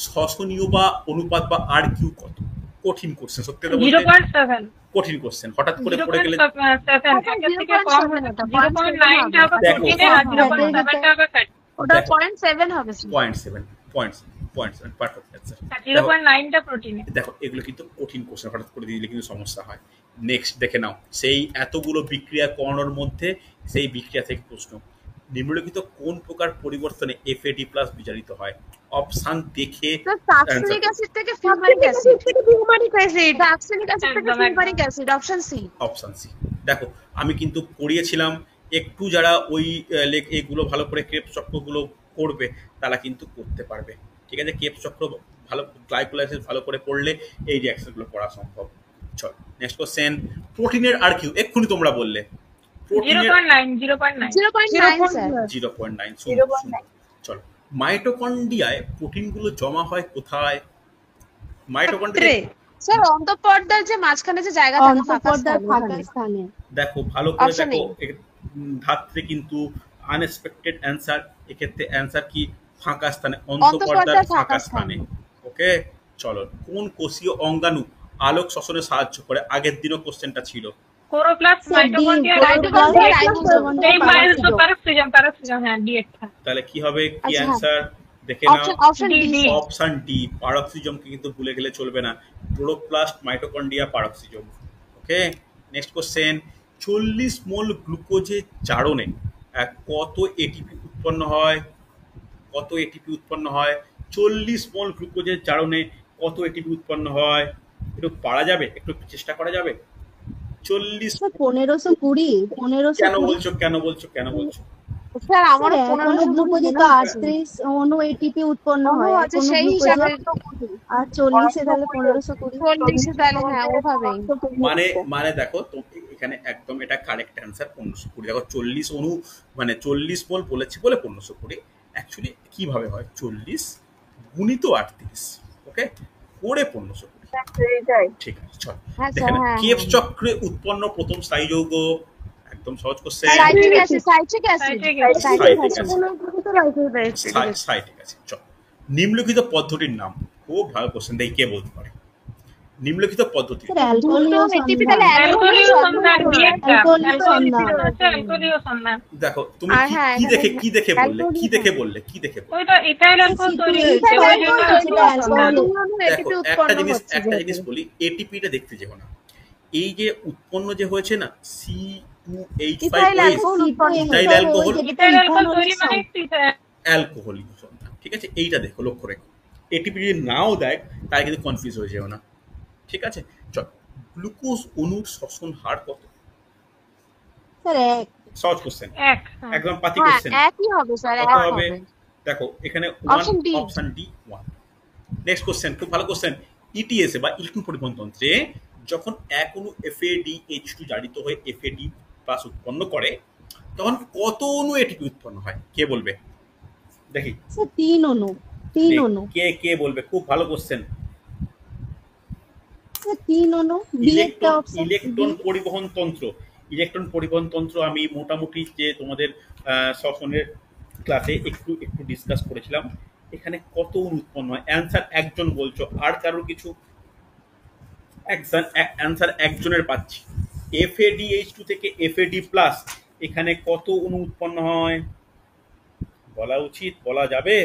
শ্বসনীয় বা অনুপাত বা আর কিউ কত? কঠিন কোশ্চেন, সত্যি কথা বলতে 0.7। কঠিন কোশ্চেন, হঠাৎ করে পড়ে গেলে। 0.7 একের থেকে কম হলে 0.9 টা হবে দেখো। প্রোটিনে আর 0.7 টা হবে ফ্যাট। ওটা দেখো। 0.7 হবে স্যার। 0.7 perfect answer. 0.9 টা প্রোটিনে। দেখো, এগুলো কিন্তু কঠিন কোশ্চেন, হঠাৎ করে দিলে কিন্তু সমস্যা হয়। নেক্সট দেখে নাও, সেই এতগুলো বিক্রিয়া করানোর মধ্যে সেই বিক্রিয়া থেকে প্রশ্ন, নিম্নলিখিত কোন প্রকার পরিবর্তনে FAD প্লাস বিজারিত হয়? অপশন দেখে সালফিউরিক অ্যাসিড থেকে ফিউমারিক অ্যাসিড। সালফিউরিক অ্যাসিড থেকে একদম, fumaric acid, option C. Option C. দেখো, আমি কিন্তু পড়িয়েছিলাম, একটু যারা ওই এগুলো ভালো করে ক্রেবস চক্রগুলো করবে, তারা কিন্তু করতে পারবে। ঠিক আছে, ক্রেবস চক্র ভালো, গ্লাইকোলাইসিস ভালো করে পড়লে এই রিঅ্যাকশনগুলো করা সম্ভব। চল, নেক্সট কোশ্চেন। প্রোটিনের আর কিউ এক্ষুনি তোমরা বললে, প্রোটিনের 0.9 0.9 স্যার। 0.9। চল, মাইটোকন্ড্রিয়ায় প্রোটিনগুলো জমা হয় কোথায়? মাইটোকন্ড্রিয়া, স্যার অন্তঃপর্দার যে মাঝখানে যে জায়গা থাকে ফাঁকা অন্তঃপর্দার স্থান, ফাঁকা ওখানে। স্থানে। দেখো ভালো করে Option দেখো, ধাত্রে কিন্তু আনএক্সপেক্টেড অ্যান্সার, এক্ষেত্রে অ্যান্সার কি? ফাঁকা স্থানে, অন্তঃপর্দার ফাঁকা স্থানে। ওকে, চলো, কোন কোষীয় অঙ্গাণু আলোক শোষণে সাহায্য করে? আগের দিনও কোশ্চেনটা ছিল। Chloroplast, sir, D, mitochondria, chloroplast, ribosome. এই প্যারাক্সিজম, হ্যাঁ, ডি একটা। তাহলে কি হবে, কি আচ্ছা, অ্যান্সার দেখে নাও। Option D. D. Option D, পারক্সিজমকে কিন্তু ভুলে গেলে চলবে না। Chloroplast, mitochondria, peroxisome. Okay, next question. 40 mole গ্লুকোজের জারণে কত এটিপি উৎপন্ন হয়? কত এটিপি উৎপন্ন হয়? 40 মোল গ্লুকোজের জারণে কত এটিপি উৎপন্ন হয়? একটু পারা যাবে? একটু চেষ্টা করা যাবে? 40। স্যার, 1520। কেন বলছো? স্যার আমার স্যার, কোনো গ্লুকোজে তো 38 অণু এটিপি উৎপন্ন হয়, আর কোনো সেই গ্লুকোজে হিসাবে আর 40 এ তাহলে 1520। 40 তাহলে হ্যাঁ ওভাবেই। মানে দেখো তো, এখানে একদম এটা কারেক্ট অ্যান্সার 1520। দেখো 40 অণু, মানে 40 মোল বলেছি বলে 1520। অ্যাকচুয়ালি কিভাবে হয়? 40 গুণিত 38, ওকে, করে 1520। ঠিক আছে, চল হ্যাঁ দেখে স্যার, না। হ্যাঁ। কেবস চক্রে উৎপন্ন প্রথম স্থায়ী যৌগ, একদম সহজ question. Citric acid, citric acid. Citric acid. চল, নিম্নলিখিত পদ্ধতির নাম। খুব ভালো কোশ্চেন, দেখি কে বলতে পারে। নিম্নলিখিত পদ্ধতি। স্যার, অ্যালকোহলীয় এটিপি সন্ধান। তাহলে অ্যালকোহলীয় সন্ধান, ডি একটা। অ্যালকোহলীয় সন্ধান। অ্যালকোহলীয় সন্ধান। দেখো, তুমি হ্যাঁ, কি দেখে অ্যালকোহল। বললে? ওইটা ইথাইল অ্যালকোহল তৈরি হচ্ছে, ওই জন্য দেখো, একটা জিনিস বলি, এটিপিটা দেখতে যেও না। এই যে উৎপন্ন যে হয়েছে না, ইথাইল C2H5OH, অ্যালকোহল উৎপন্ন হয়। ইথাইল অ্যালকোহল, ইথাইল অ্যালকোহল তৈরি মানে অ্যালকোহলিক সন্ধান। ঠিক আছে, এইটা দেখো, লক্ষ্য রেখো। এটিপি যদি নাও দেয়, তাই কিন্তু কনফিউজ হয়ে যেও না। ঠিক আছে, চল, গ্লুকোজ অণুর শ্বসন হার কত? স্যার, 1। সহজ কোশ্চেন, এক। একদম পাতি হ্যাঁ কোশ্চেন। একই হবে স্যার, কত একই হবে? হবে। দেখো, এখানে Option D। Option D 1। Next question, খুব ভালো কোশ্চেন। ইটিএসে বা ইলেকট্রন পরিবহন তন্ত্রে যখন এক অণু FADH2 জারিত হয়ে FAD প্লাস উৎপন্ন করে তখন কত অণু এটিপি উৎপন্ন হয়? কে বলবে? দেখি স্যার 3 অণু। 3 অণু। কে বলবে? খুব ভালো কোশ্চেন। স্যার 3 অণু। বি একটা অপশন। ইলেকট্রন পরিবহন তন্ত্র। ইলেকট্রন পরিবহন তন্ত্র আমি মোটামুটি যে তোমাদের সফটওয়্যারের ক্লাসে একটু ডিসকাস করেছিলাম। এখানে কত অণু উৎপন্ন হয়? অ্যান্সার একজন বলছো, আর কারোর কিছু? অ্যান্সার একজনের পাচ্ছি। FADH2 থেকে FAD প্লাস এখানে কত অণু উৎপন্ন হয়? বলা উচিত, বলা যাবে,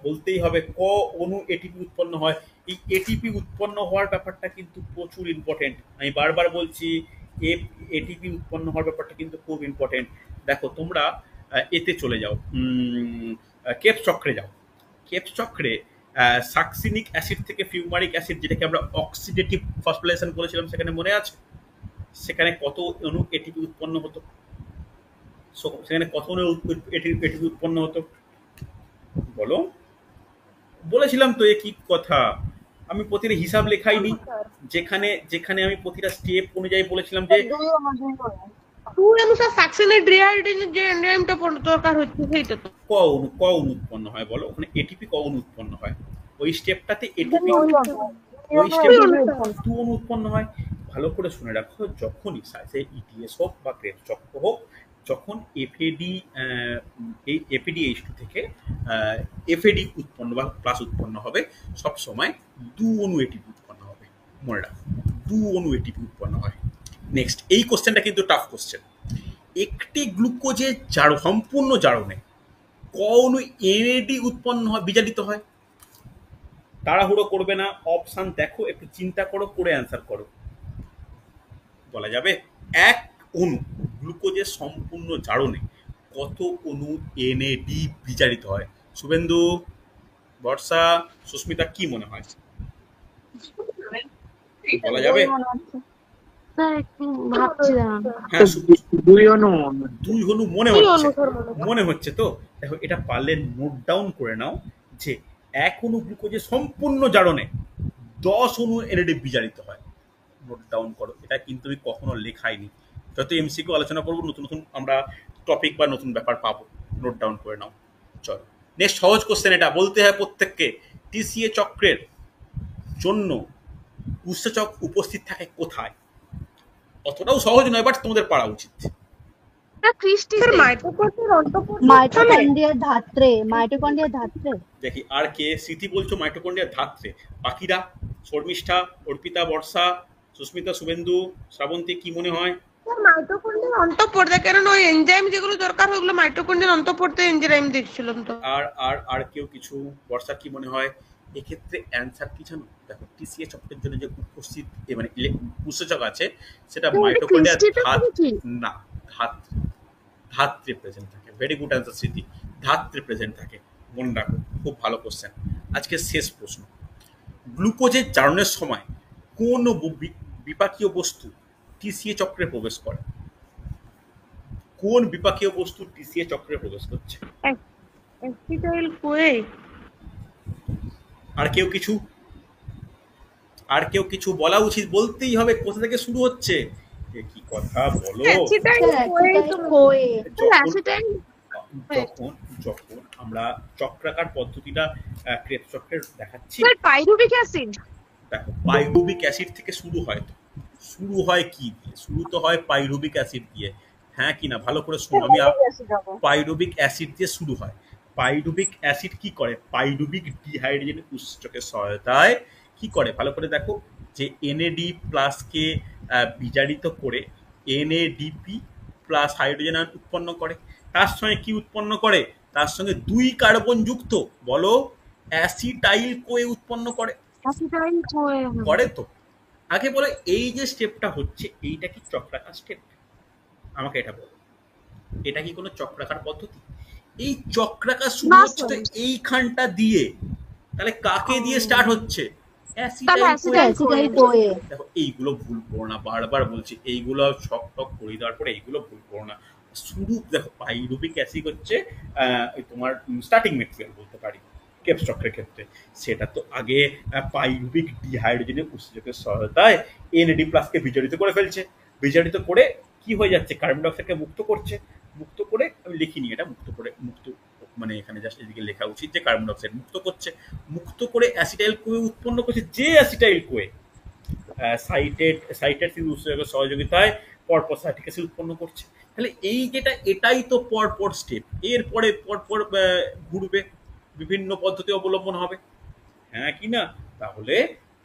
বলতেই হবে। ক অণু এটিপি উৎপন্ন হয়? এই এটিপি উৎপন্ন হওয়ার ব্যাপারটা কিন্তু প্রচুর ইম্পর্টেন্ট। আমি বারবার বলছি এটিপি উৎপন্ন হওয়ার ব্যাপারটা কিন্তু খুব ইম্পর্টেন্ট। দেখো তোমরা এতে চলে যাও, কেপস চক্রে যাও। কেপস চক্রে সাকসিনিক অ্যাসিড থেকে ফিউমারিক অ্যাসিড, যেটাকে আমরা অক্সিডেটিভ ফসফোরিলেশন বলেছিলাম, সেখানে মনে আছে? সেখানে কত অণু এটিপি উৎপন্ন হতো? সেখানে কত অণু এটিপি উৎপন্ন হতো বলো? বলেছিলাম তো একই কথা। আমি প্রতিটা হিসাব লেখাইনি, যেখানে আমি প্রতিটা স্টেপ অনুযায়ী বলেছিলাম যে ক অণু উৎপন্ন হয় বলো। ওখানে এটিপি ক অণু উৎপন্ন হয়? ওই স্টেপটাতে এটিপি ওই স্টেপে 2 অণু উৎপন্ন হয়। ভালো করে শুনে রাখো, যখনই ইটিএস হোক বা ক্রেবস চক্র হোক, যখন FADH2 থেকে FAD উৎপন্ন বা প্লাস উৎপন্ন হবে, সব সময় 2 অণু এটিপি উৎপন্ন হবে। মনে রাখো, 2 অণু এটিপি উৎপন্ন হয়। নেক্সট, এই কোশ্চেনটা কিন্তু টাফ কোশ্চেন। একটি গ্লুকোজের সম্পূর্ণ জারণে ক অণু NAD উৎপন্ন হয়, বিজারিত হয়? তাড়াহুড়ো করবে না, অপশান দেখো, একটু চিন্তা করো, করে অ্যান্সার করো। বলা যাবে এক অণু গ্লুকোজের সম্পূর্ণ জারণে কত অণু NAD বিজারিত হয়? শুভেন্দু, বর্ষা, সুস্মিতা, কি মনে হয়? বলা যাবে? স্যার একটু ভাবছি দাঁড়ান। হ্যাঁ, 2 অণু। 2 অণু মনে হচ্ছে তো? দেখো, এটা পারলে নোট ডাউন করে নাও যে এক অণু গ্লুকোজের সম্পূর্ণ জারণে 10 অণু NAD বিজারিত হয়। নোট ডাউন করো, এটা কিন্তু আমি কখনো লেখাইনি। যত এমসিকিউ আলোচনা করবো, নতুন নতুন আমরা টপিক বা নতুন ব্যাপার পাবো। নোট ডাউন করে নাও। চলো নেক্সট, সহজ কোশ্চেন। এটা বলতে হয় প্রত্যেককে। TCA চক্রের জন্য উৎসেচক উপস্থিত থাকে কোথায়? অতটাও সহজ নয়, বাট তোমাদের পারা উচিত। মাইটোকন্ড্রিয়ার ধাত্রে। দেখি আর কে? স্মৃতি বলছো মাইটোকন্ড্রিয়ার ধাত্রে। বাকিরা? শর্মিষ্ঠা, অর্পিতা, বর্ষা, সুস্মিতা, শুভেন্দু, শ্রাবন্তী, কি মনে হয়? মাইটোকন্ড্রিয়ার অন্তঃপর্দা, কারণ ওই এনজাইম যেগুলো দরকার ওগুলো মাইটোকন্ড্রিয়ার অন্তঃপর্দা এনজাইম দেখছিলাম তো। আর কেউ কিছু? বর্ষা, কি মনে হয়? এক্ষেত্রে অ্যান্সার কি জানো? দেখো, TCA চক্রের জন্য যে উপস্থিত মানে উৎসেচক আছে, সেটা মাইটোকন্ড্রিয়ার না, ধাত্রে প্রেজেন্ট থাকে। ভেরি গুড অ্যান্সার স্মৃতি, ধাত্রে প্রেজেন্ট থাকে। মনে রাখো, খুব ভালো কোশ্চেন। আজকে শেষ প্রশ্ন। গ্লুকোজের জারণের সময় কোন বিপাকীয় বস্তু TCA চক্রে প্রবেশ করে? কোন বিপাকীয় বস্তু TCA চক্রে প্রবেশ করছে? Acetyl CoA. আর কেউ কিছু বলা উচিত, বলতেই হবে। কোথা থেকে শুরু হচ্ছে? কি কথা বলো? যখন আমরা চক্রাকার পদ্ধতিটা ক্রেবস চক্রের দেখাচ্ছি, পাইরুভিক অ্যাসিড। দেখো, পাইরুভিক অ্যাসিড থেকে শুরু হয়। তো শুরু হয় কি দিয়ে? শুরু তো হয় পাইরুভিক অ্যাসিড দিয়ে। হ্যাঁ কি না? ভালো করে শুনো। আমি পাইরুভিক অ্যাসিড দিয়ে শুরু হয়। পাইরুভিক অ্যাসিড কি করে? পাইরুভিক ডিহাইড্রোজেন উৎসেচকের সহায়তায় কি করে? ভালো করে দেখো, যে NAD প্লাসকে বিজারিত করে NADP প্লাস হাইড্রোজেন আয়ন উৎপন্ন করে। তার সঙ্গে কি উৎপন্ন করে? তার সঙ্গে 2 কার্বন যুক্ত, বলো, অ্যাসিটাইল কোয়ে উৎপন্ন করে। করে তো? আগে বলো, এই যে স্টেপটা হচ্ছে, এইটা কি চক্রাকার স্টেপ? আমাকে এটা বলো, এটা কি কোনো চক্রাকার পদ্ধতি? এই চক্রাকার শুরু হচ্ছে তো এইখানটা দিয়ে। তাহলে কাকে দিয়ে স্টার্ট হচ্ছে? দেখো, এইগুলো ভুল করো না, বারবার বলছি, এইগুলো ছক টক করে দেওয়ার পরে এইগুলো ভুল করো না। শুরু দেখো, পাইরুভিক অ্যাসিড হচ্ছে তোমার স্টার্টিং মেটেরিয়াল বলতে পারি। ক্রেবস চক্রের ক্ষেত্রে। সেটা তো আগে পাইরুভিক ডিহাইড্রোজেনের উৎসেচকের সহায়তায় এনএডি প্লাসকে বিজারিত করে ফেলছে। বিজারিত করে কি হয়ে যাচ্ছে, কার্বন ডাইঅক্সাইডকে মুক্ত করছে। মুক্ত করে, আমি লিখিনি এটা, মুক্ত করে, মুক্ত মানে এখানে জাস্ট এদিকে লেখা উচিত যে কার্বন ডাইঅক্সাইড মুক্ত করছে। মুক্ত করে অ্যাসিটাইল কোয়ে উৎপন্ন করছে, যে অ্যাসিটাইল কোয়ে সাইটেড উৎসেচকের সহযোগিতায় পরপর সাইট্রিক অ্যাসিড উৎপন্ন করছে। তাহলে এই যেটা, এটাই তো পরপর স্টেপ। এরপরে পরপর ঘুরবে, বিভিন্ন পদ্ধতি অবলম্বন হবে, হ্যাঁ কি না? তাহলে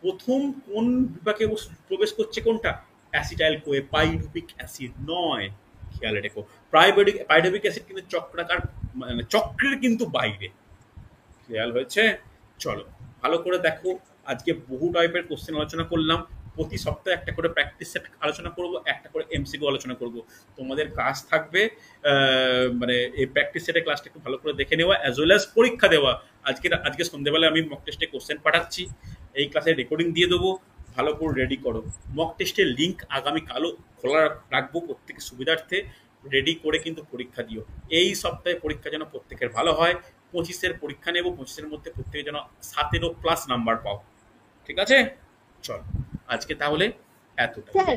প্রথম কোন বিপাকে প্রবেশ করছে, কোনটা? অ্যাসিটাইল কোয়ে, পাইরুভিক অ্যাসিড নয়, খেয়ালে রেখো। পাইরুভিক অ্যাসিড কিন্তু চক্রাকার, মানে চক্রের কিন্তু বাইরে, খেয়াল হয়েছে? চলো ভালো করে দেখো, আজকে বহু টাইপের কোশ্চেন আলোচনা করলাম। প্রতি সপ্তাহে একটা করে প্র্যাকটিস সেট আলোচনা করব, একটা করে এমসিকিউ আলোচনা করব। তোমাদের কাজ থাকবে মানে এই প্র্যাকটিস সেটের ক্লাসটা একটু ভালো করে দেখে নেওয়া, অ্যাজ ওয়েল অ্যাজ পরীক্ষা দেওয়া। আজকে সন্ধ্যেবেলায় আমি মক টেস্টে কোশ্চেন পাঠাচ্ছি, এই ক্লাসের রেকর্ডিং দিয়ে দেবো, ভালো করে রেডি করো। মক টেস্টের লিঙ্ক আগামীকালও খোলা রাখবো প্রত্যেকের সুবিধার্থে, রেডি করে কিন্তু পরীক্ষা দিও। এই সপ্তাহে পরীক্ষা যেন প্রত্যেকের ভালো হয়। 25-এর পরীক্ষা নেব, 25-এর মধ্যে প্রত্যেকে যেন 7-এরও+ নাম্বার পাও, ঠিক আছে? চল আজকে তাহলে এতটাই। স্যার